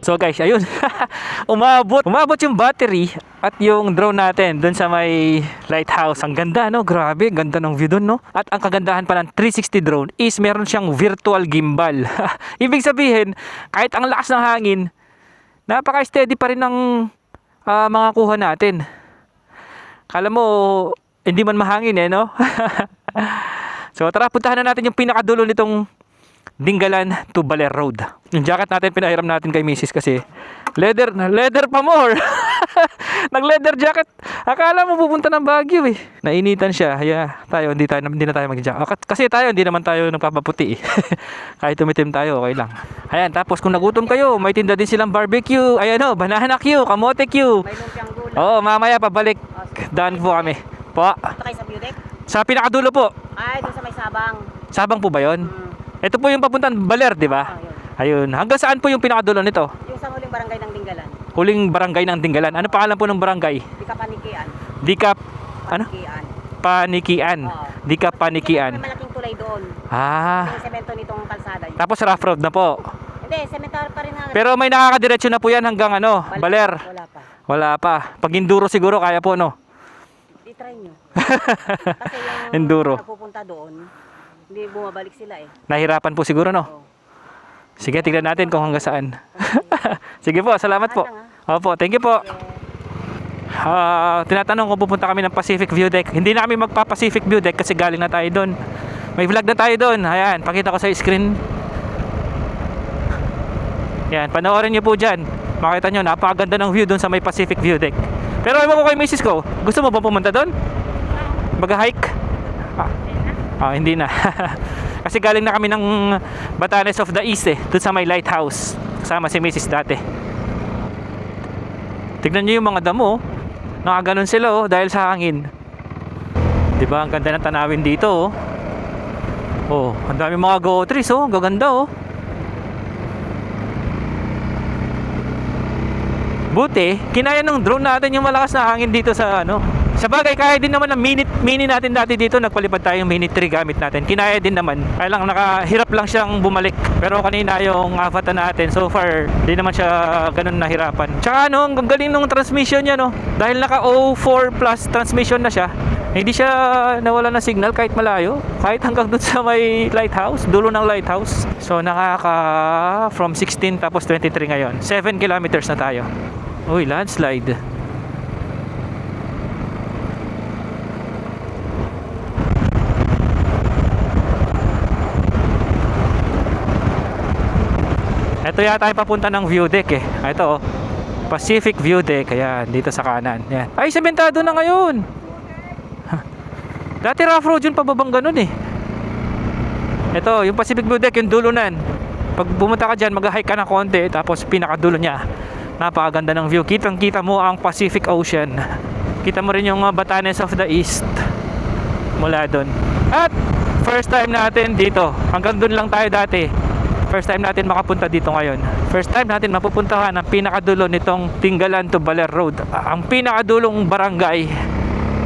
So guys, ayun. Umabot yung battery at yung drone natin dun sa may lighthouse. Ang ganda, no? Grabe, ganda ng view dun, no? At ang kagandahan pa ng 360 drone is meron siyang virtual gimbal. Ibig sabihin, kahit ang lakas ng hangin, napaka-steady pa rin ng mga kuha natin. Kala mo, hindi man mahangin eh, no? So tara, puntahan na natin yung pinakadulo nitong Dingalan to Baler Road. Yung jacket natin, pinahiram natin kay Mrs. kasi leather pa more. Nag-leather jacket. Akala mo pupunta ng Baguio eh. Nainitan siya. Tayo, hindi na tayo mag-jacket. Kasi tayo, hindi naman tayo nagpapaputi eh. Kahit tumitim tayo, okay lang. Ayan, tapos kung nagutom kayo, may tinda din silang barbecue. Ayan o, banana Q, kamote Q. May lumpiang gulay. Oo, mamaya pabalik. Daan po kami. Po. Ito kayo sa Beautech? Sa pinakadulo po. Ay, doon sa may sabang. Sabang po ba yun? Hmm. Ito po yung papuntang Baler, di ba? Yun. Ayun. Hanggang saan po yung pinakadulo nito? Yung sa huling barangay ng Dingalan. Huling barangay ng Dingalan. Ano pangalan po ng barangay? Di ka panikian. Dikap, ano? Panikian. Panikian. Oo. Dikap Panikian. May malaking tulay doon. Ah. Yung semento nitong kalsada. Yun. Tapos rough road na po. Hindi, sementar pa rin nga. Pero may nakakadiretso na po yan hanggang ano, Baler. Wala pa. Wala pa. Pag enduro siguro kaya po, no? I-try nyo. Kasi yung Enduro. napupunta doon, hindi bumabalik sila eh. Nahirapan po siguro, no? Oo. Sige, tignan natin kung hanggang saan. Sige po, salamat po. Opo, thank you po. Tinatanong kung pupunta kami ng Pacific View Deck. Hindi na kami magpa-Pacific View Deck kasi galing na tayo doon. May vlog na tayo doon. Ayan, pakita ko sa screen. Yan, panoorin nyo po dyan. Makita nyo, napakaganda ng view doon sa may Pacific View Deck. Pero ewan ko kay misis ko, gusto mo ba pumunta doon? Mag-hike? Hindi na. Kasi galing na kami ng Batanes of the East eh, doon sa may lighthouse. Kasama si misis dati. Tignan nyo yung mga damo, oh. Nakaganon sila oh, dahil sa hangin. Diba, ang ganda ng tanawin dito oh. Oh, ang dami mga go-trees oh, gaganda oh. Buti, kinaya ng drone natin yung malakas na hangin dito sa ano. Sa bagay, kaya din naman ang mini natin dati dito. Nagpalipad tayo yung Mini 3 gamit natin. Kinaya din naman. Kaya lang nakahirap lang siyang bumalik. Pero kanina yung Avata natin, so far, di naman siya ganun nahirapan. Tsaka ano, ang galing nung transmission niya no. Dahil naka 04 plus transmission na siya. Hindi siya nawala ng signal kahit malayo. Kahit hanggang dun sa may lighthouse, dulo ng lighthouse. So from 16 tapos 23 ngayon. 7 kilometers na tayo. Uy, landslide. Ito yata ay papunta ng view deck eh. Ito oh. Pacific View Deck. Ayan, dito sa kanan. Ayan. Ay, sementado na ngayon. Dati rough road yun, pababang ganun eh. Ito, yung Pacific View Deck, yung dulo nan. Pag bumunta ka dyan, mag-hike ka na konti. Tapos pinakadulo niya. Napakaganda ng view. Kitang-kita mo ang Pacific Ocean. Kita mo rin yung Batanes of the East. Mula doon. At first time natin dito. Hanggang doon lang tayo dati. First time natin makapunta dito ngayon. First time natin mapupuntahan ang pinakadulo nitong Dingalan to Baler Road. Ang pinakadulong barangay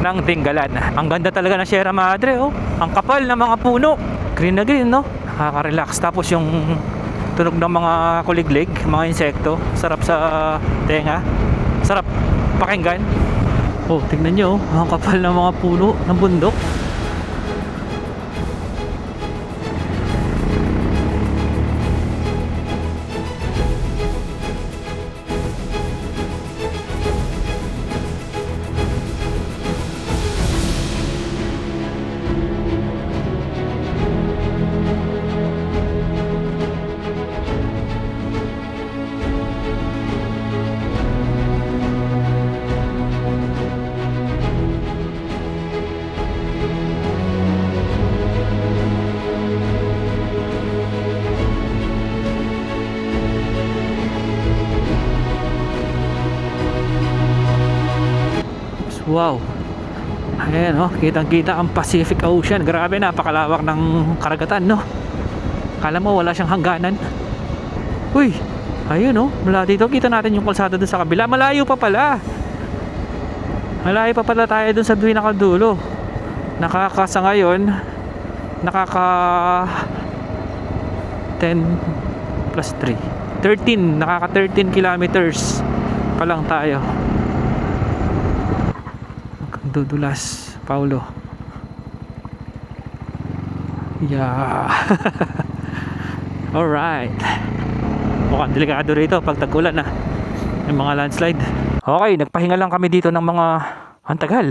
ng Dingalan. Ang ganda talaga ng Sierra Madre oh. Ang kapal ng mga puno. Green na green no. Nakaka-relax. Tapos yung tunog ng mga kuliglig, mga insekto. Sarap sa tenga. Sarap pakinggan. Oh, tingnan nyo. Ang kapal ng mga puno ng bundok. Wow. Ayan oh, kitang-kita ang Pacific Ocean. Grabe, napakalawak ng karagatan no. Kala mo wala siyang hangganan. Uy, ayun oh, mula dito kita natin yung kalsada doon sa kabila. Malayo pa pala. Malayo pa pala tayo doon sa pinakadulo. Nakakasa ngayon, nakaka 10 plus 3 13, nakaka 13 kilometers pa lang tayo. Dudulas, Paulo. Yeah. Alright. Mukhang delikado rito pag tag-ulan na. Yung mga landslide. Okay, nagpahinga lang kami dito ng mga... Ang tagal.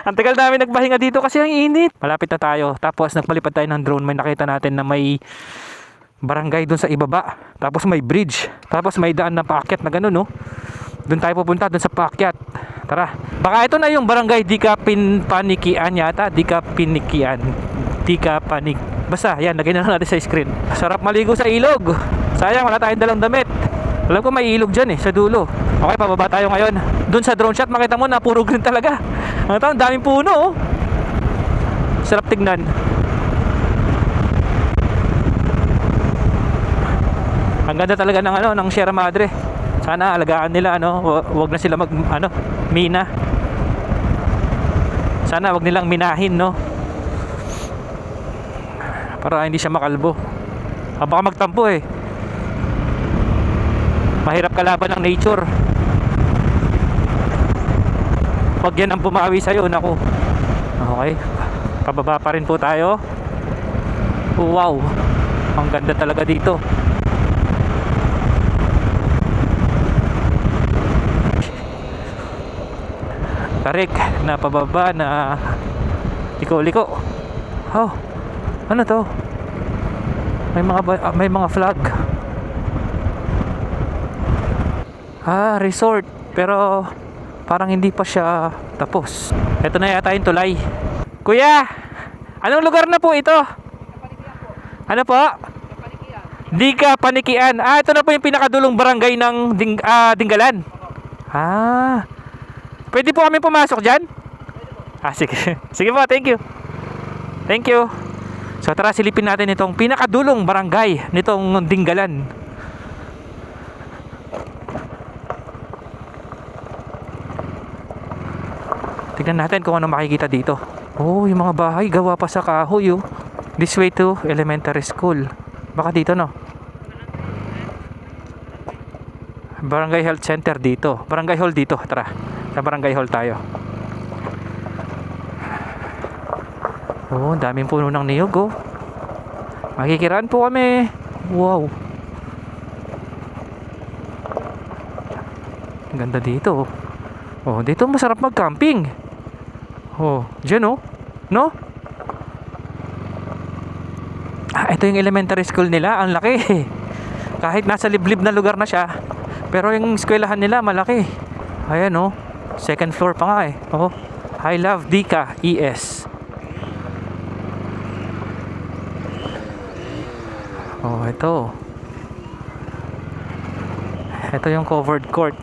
Ang tagal namin nagpahinga dito kasi ang init. Malapit na tayo. Tapos nagpalipad tayo ng drone. May nakita natin na may barangay doon sa ibaba. Tapos may bridge. Tapos may daan na paakyat na gano'n, no? Doon tayo pupunta, doon sa paakyat. Tara. Baka ito na yung barangay Panikian yata. Basta, yan, lagay na lang natin sa screen. Sarap maligo sa ilog. Sayang, wala tayong dalang damit. Alam ko may ilog dyan sa dulo. Okay, pababa tayo ngayon. Doon sa drone shot, makita mo na puro green talaga. Ang daming puno, oh. Sarap tignan. Ang ganda talaga ng Sierra Madre. Sana alagaan nila, wag na sila mina. Sana wag nilang minahin, no. Para hindi siya makalbo. Baka magtampo eh. Mahirap kalaban ng nature. Pag yan ang bumawi sa'yo, naku. Okay, pababa pa rin po tayo. Wow, ang ganda talaga dito. Tarik na pababa na liko-liko. Oh, ano to? May mga flag. Resort. Pero parang hindi pa siya tapos. Ito na yata yung tulay. Kuya, anong lugar na po ito? Ano po? Panikian. Ito na po yung pinakadulong barangay ng Dinggalan. Pwede po kami pumasok dyan? Sige. Sige po, thank you. Thank you. So tara, silipin natin itong pinakadulong barangay nitong Dinggalan. Tignan natin kung ano makikita dito. Oh, yung mga bahay gawa pa sa kahoy, oh. This way to elementary school. Baka dito, no? Barangay Health Center dito. Barangay Hall dito. Tara. Sa Barangay Hall tayo. Oh, daming puno ng niyog, oh. Makikiraan po kami. Wow. Ganda dito, oh. Oh, dito masarap mag-camping. Oh, dyan, oh. No? Ito yung elementary school nila. Ang laki. Kahit nasa liblib na lugar na siya, pero yung eskwelahan nila malaki. Ayan, oh. Second floor pa nga, eh. Oh, I love Dika ES. Oh, ito. Ito yung covered court.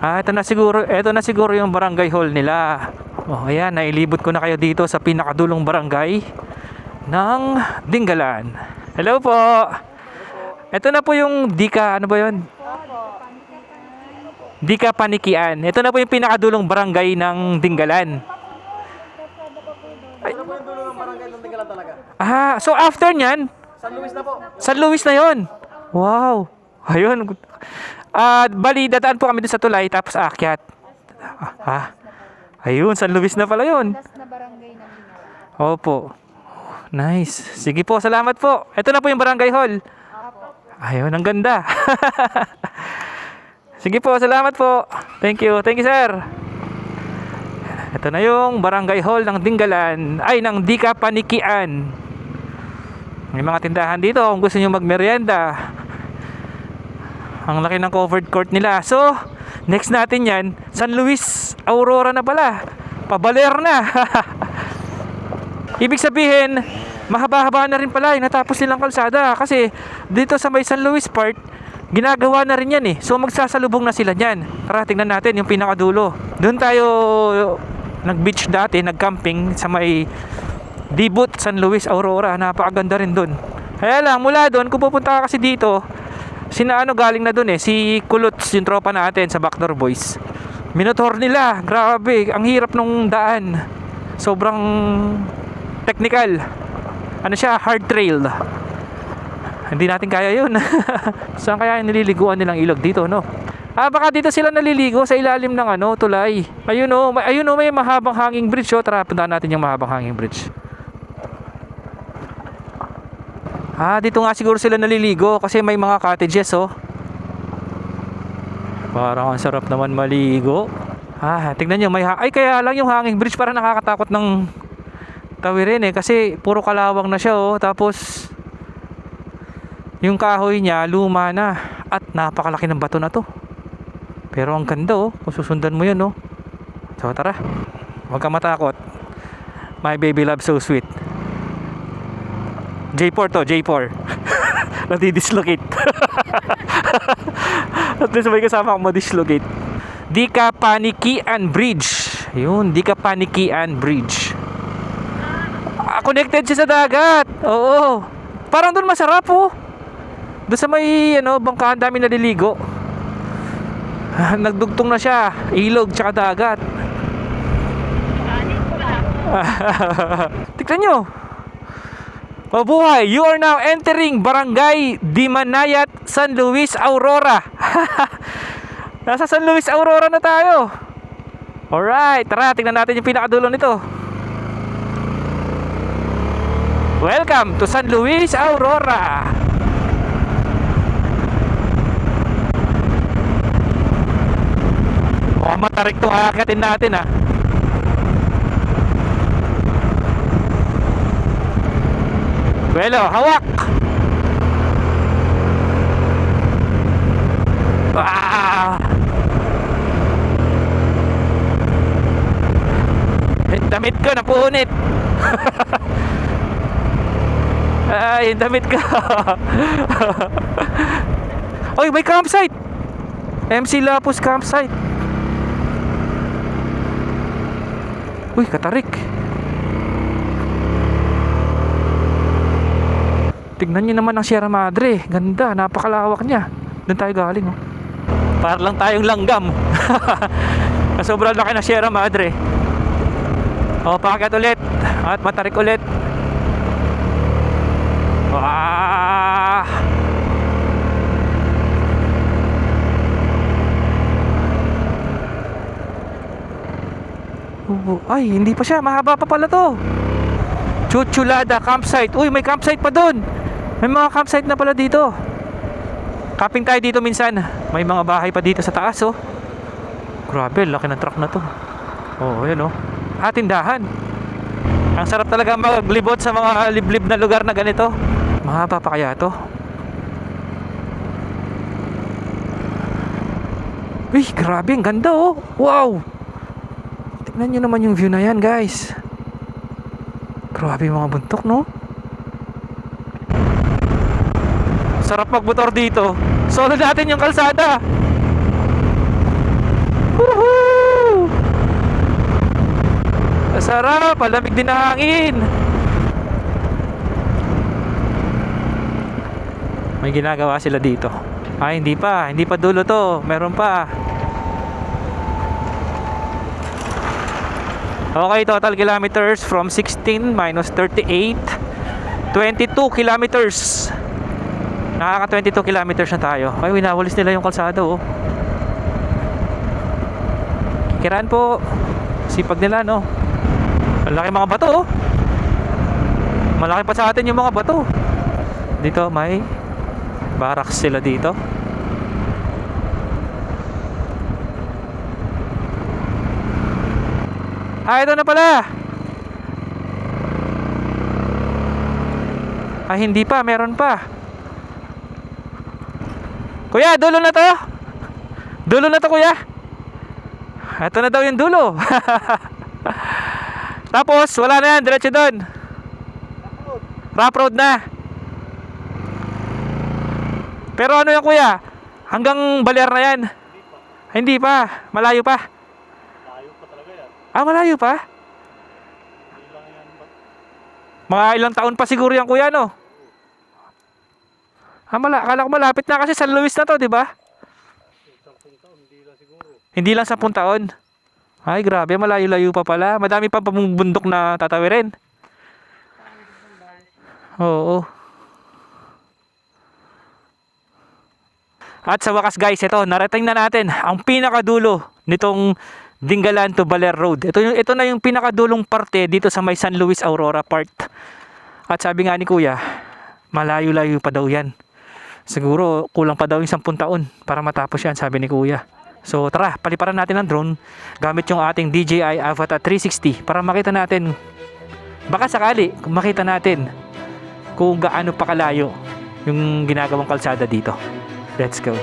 Ito na siguro yung barangay hall nila. Oh, ayan, nailibot ko na kayo dito sa pinakadulong barangay ng Dinggalan. Hello po. Ito na po yung ano ba 'yon? Panikian. Ito na po yung pinakadulong barangay ng Dinggalan. Ano po yung dulo ng barangay ng Dinggalan talaga? So after nyan, San Luis na po. San Luis na yon. Wow. Ayun. Bali, dadaan po kami dun sa tulay, tapos aakyat. Ayun, San Luis na pala yun. Last na barangay ng Dinggalan. Opo. Nice. Sige po, salamat po. Ito na po yung barangay hall. Ayun, ang ganda. Sige po, salamat po. Thank you. Thank you, sir. Ito na yung barangay hall ng Dinggalan. Ng Dika Panikian. May mga tindahan dito kung gusto nyo magmerienda. Ang laki ng covered court nila. So, next natin yan, San Luis Aurora na pala. Pabaler na. Ibig sabihin, mahaba-haba na rin pala yung natapos nilang kalsada. Kasi dito sa may San Luis part, ginagawa na rin yan eh. So magsasalubong na sila dyan. Tara, tingnan natin yung pinakadulo. Doon tayo nag-beach dati, nag-camping sa may Dibut, San Luis Aurora. Napakaganda rin doon. Kaya lang, mula doon, kung pupunta ka kasi dito, galing na doon eh, si Kulots, yung tropa natin sa Backdoor Boys. Minotor nila, grabe, ang hirap nung daan. Sobrang technical. Ano siya, hard trail. Hindi natin kaya yun. Saan kaya nililiguan nilang ilog dito, no? Baka dito sila naliligo sa ilalim ng tulay. Ayun oh, may mahabang hanging bridge, oh. Tara, puntahan natin yung mahabang hanging bridge. Dito nga siguro sila naliligo kasi may mga cottages, oh. Parang ang sarap naman maligo. Tingnan nyo, ay kaya lang yung hanging bridge parang nakakatakot ng tawirin eh. Kasi puro kalawang na siya oh. Tapos, yung kahoy niya, luma na. At napakalaki ng bato na to. Pero ang ganda oh. Kung susundan mo yun oh. So tara, huwag ka matakot. My baby love so sweet. J4 to, J4. Nadidislocate. At least may kasama akong madislocate. Di ka panikian bridge. Yun, di ka panikian bridge. Connected siya sa dagat. Oo. Parang doon masarap oh. Doon sa may bangkahan dami naliligo. Nagdugtong na siya. Ilog tsaka dagat. Tignan nyo. Mabuhay. You are now entering Barangay Dimanayat, San Luis, Aurora. Nasa San Luis, Aurora na tayo. Alright, tara, tingnan natin yung pinakadulo nito. Welcome to San Luis, Aurora. Matarik to, akyatin natin ah. Welo, hawak. Damit ko napunit. Ay, damit ko. Oy, may campsite. MC Lapus campsite. Uy, katarik. Tignan nyo naman ang Sierra Madre. Ganda, napakalawak niya. Doon tayo galing oh. Para lang tayong langgam. Sobrang laki na Sierra Madre. O, paakyat ulit. At matarik ulit. Ay, hindi pa siya. Mahaba pa pala to. Chuchulada campsite. Uy, may campsite pa doon. May mga campsite na pala dito. Camping tayo dito minsan. May mga bahay pa dito sa taas oh. Grabe, laki ng truck na to. Oh, yun oh. Tindahan. Ang sarap talaga maglibot sa mga liblib na lugar na ganito. Mahaba pa kaya to? Uy, grabe, ang ganda oh. Wow. Tignan nyo naman yung view na yan guys. Grabe yung mga buntok no. Sarap magmotor dito. Solo natin yung kalsada. Woohoo! Sarap, palamig din ang hangin. May ginagawa sila dito. Ay, hindi pa dulo to. Meron pa. Okay, total kilometers from 16 minus 38, 22 kilometers. Nakaka 22 kilometers na tayo. Ay, winawalis nila yung kalsada oh. Kikiraan po. Sipag nila no. Malaki mga bato oh. Malaki pa sa atin yung mga bato. Dito may barracks sila dito. Ito na pala. Hindi pa, meron pa. Kuya, dulo na to. Dulo na to kuya. Ito na daw yung dulo. Tapos wala na yan, diretso doon. Rough road na. Pero ano yan kuya? Hanggang Baler na yan? Hindi pa. Malayo pa. Malayo pa talaga yan. Malayo pa? Mga ilang taon pa siguro yan kuya no? Akala ko malapit na kasi San Luis na to, di ba? 10 taon, hindi lang siguro. Hindi lang 10 taon. Ay, grabe, malayo-layo pa pala. Madami pa bundok na tatawirin. Oo. At sa wakas guys, ito, narating na natin ang pinakadulo nitong Dingalan to Baler Road. Ito na yung pinakadulong parte dito sa may San Luis Aurora part. At sabi nga ni kuya, malayo-layo pa daw yan. Siguro kulang pa daw yung 10 taon para matapos yan, sabi ni kuya. So tara, paliparan natin ang drone gamit yung ating DJI Avata 360 para makita natin, baka sakali makita natin kung gaano pa kalayo yung ginagawang kalsada dito. Let's go.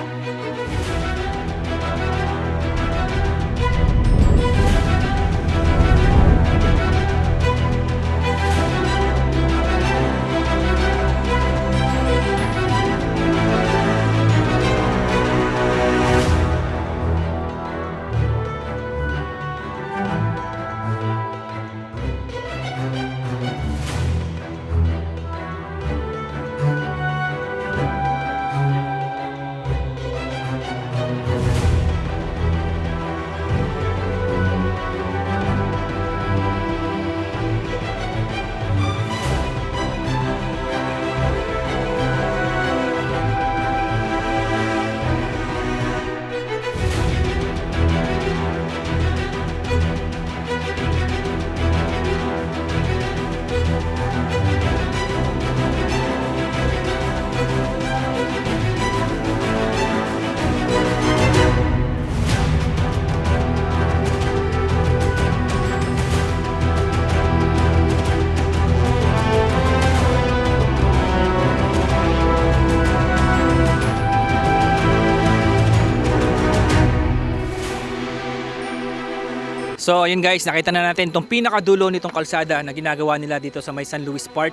So ayun guys, nakita na natin itong pinakadulo nitong kalsada na ginagawa nila dito sa may San Luis Park,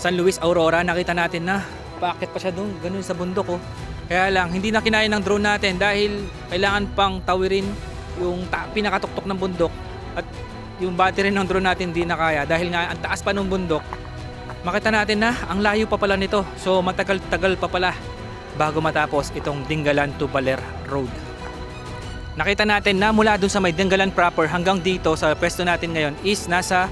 San Luis Aurora. Nakita natin na paakyat pa siya doon, ganun sa bundok oh. Kaya lang, hindi na kinaya ng drone natin dahil kailangan pang tawirin yung pinakatuktok ng bundok. At yung battery ng drone natin hindi na kaya dahil nga ang taas pa ng bundok. Makita natin na ang layo pa pala nito. So matagal-tagal pa pala bago matapos itong Dingalan to Baler Road. Nakita natin na mula dun sa may Dingalan proper hanggang dito sa pwesto natin ngayon is nasa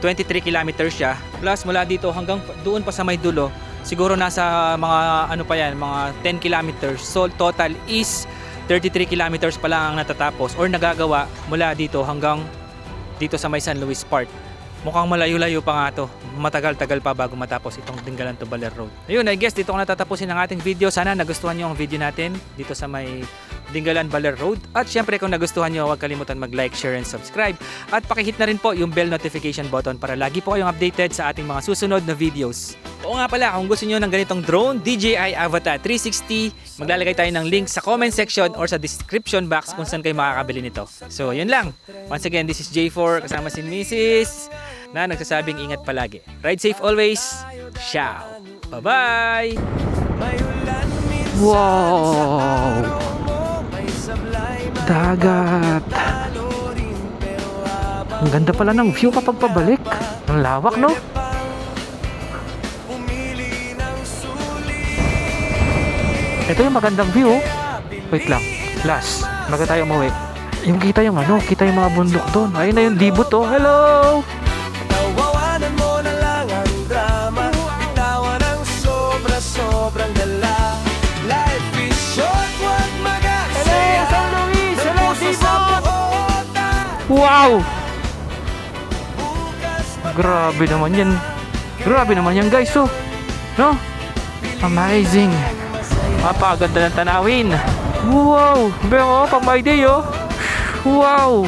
23 kilometers siya. Plus mula dito hanggang doon pa sa may dulo, siguro nasa mga ano pa yan, mga 10 kilometers. So total is 33 kilometers pa lang ang natatapos or nagagawa mula dito hanggang dito sa may San Luis Park. Mukhang malayo-layo pa nga to. Matagal-tagal pa bago matapos itong Dingalan to Baler Road. Ayun, I guess dito ko natatapusin ang ating video. Sana nagustuhan nyo ang video natin dito sa may Dingalan Baler Road. At syempre kung nagustuhan nyo, huwag kalimutan mag-like, share, and subscribe. At pakihit na rin po yung bell notification button para lagi po kayong updated sa ating mga susunod na videos. Oo nga pala, kung gusto nyo ng ganitong drone, DJI Avata 360, maglalagay tayo ng link sa comment section or sa description box kung saan kayo makakabili nito. So yun lang. Once again, this is J4 kasama si Mrs. na nagsasabing ingat palagi. Ride safe always. Ciao. Bye-bye. Wow. Dagat. Ang ganda pala ng view kapag pabalik. Ang lawak, no? Ito yung magandang view. Wait lang. Last. Bago tayo umuwi. Yung kita yung ano, kita yung mga bundok doon. Ayun na yung dibot, oh. Hello! Tawanan mo na lang ang drama. Bitawan ang sobra-sobrang dala. Life is short, huwag mag-aksaya. Hello, San Luis! Hello, dibot! Bukas Wow! pa Grabe naman yan. Grabe naman yan, guys, oh. No? Amazing. Mapaganda ng tanawin. Wow! Pero pang my day, oh. Wow!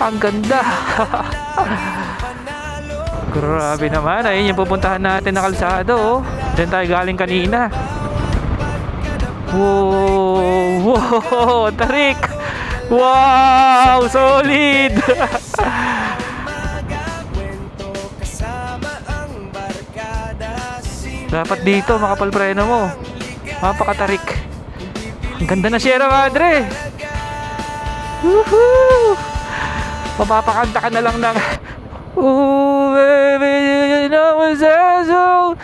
Ang ganda. Grabe naman. Ayun yung pupuntahan natin na kalsada, oh. Diyan tayo galing kanina. Wow! Wow! Tarik! Wow! Solid! Dapat dito makapal preno mo. Mapakatarik. Ang ganda na Sierra Madre. Woohoo! Mapapakanta ka na lang ng ooh baby you know it's so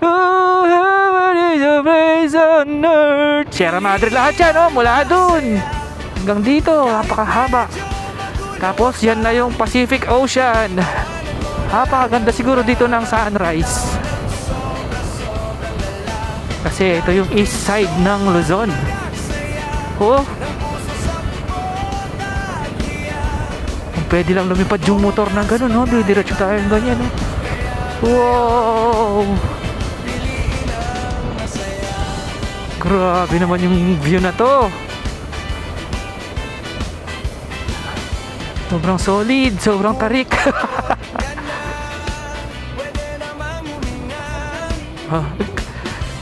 ooh heaven is a place on earth. Sierra Madre lahat yan, oh, mula dun hanggang dito, napakahaba. Tapos yan na yung Pacific Ocean. Napakaganda siguro dito ng sunrise. Kasi ito yung east side ng Luzon. Oh. Pwede lang lumipad yung motor na gano'n, no? Diretso tayo ng ganyan, no? Wow! Grabe naman yung view na to. Sobrang solid, sobrang tarik. Ah,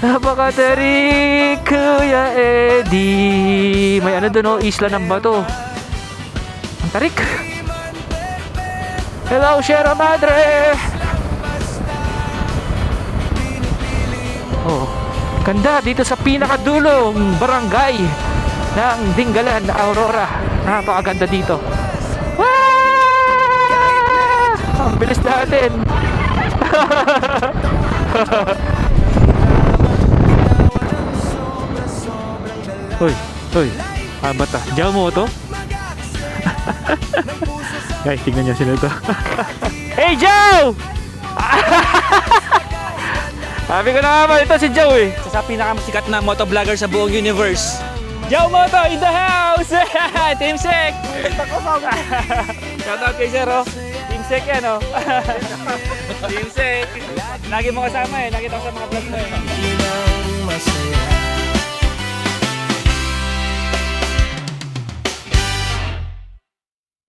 napakatarik, Kuya Eddie. May ano doon, isla ng bato. Ang tarik. Hello, Sierra Madre. Oh, ganda dito sa pinakadulong barangay ng Dingalan, Aurora. Napakaganda dito. Wow! Ang bilis natin. Hoy, hoy. Abata. Diyaw mo to? Guys, tignan niyo sila to. Hey, Joe! Sabi ko na nga ba, ito si Joe eh. Isa sa pinakamasikat na motovlogger sa buong universe. Joe Moto in the house! Team Sek! Shoutout kay Sir, oh. Team Sek yan, oh. Team Sek. Lagi mo kasama eh. Nakita ko sa mga vlog mo eh. Masaya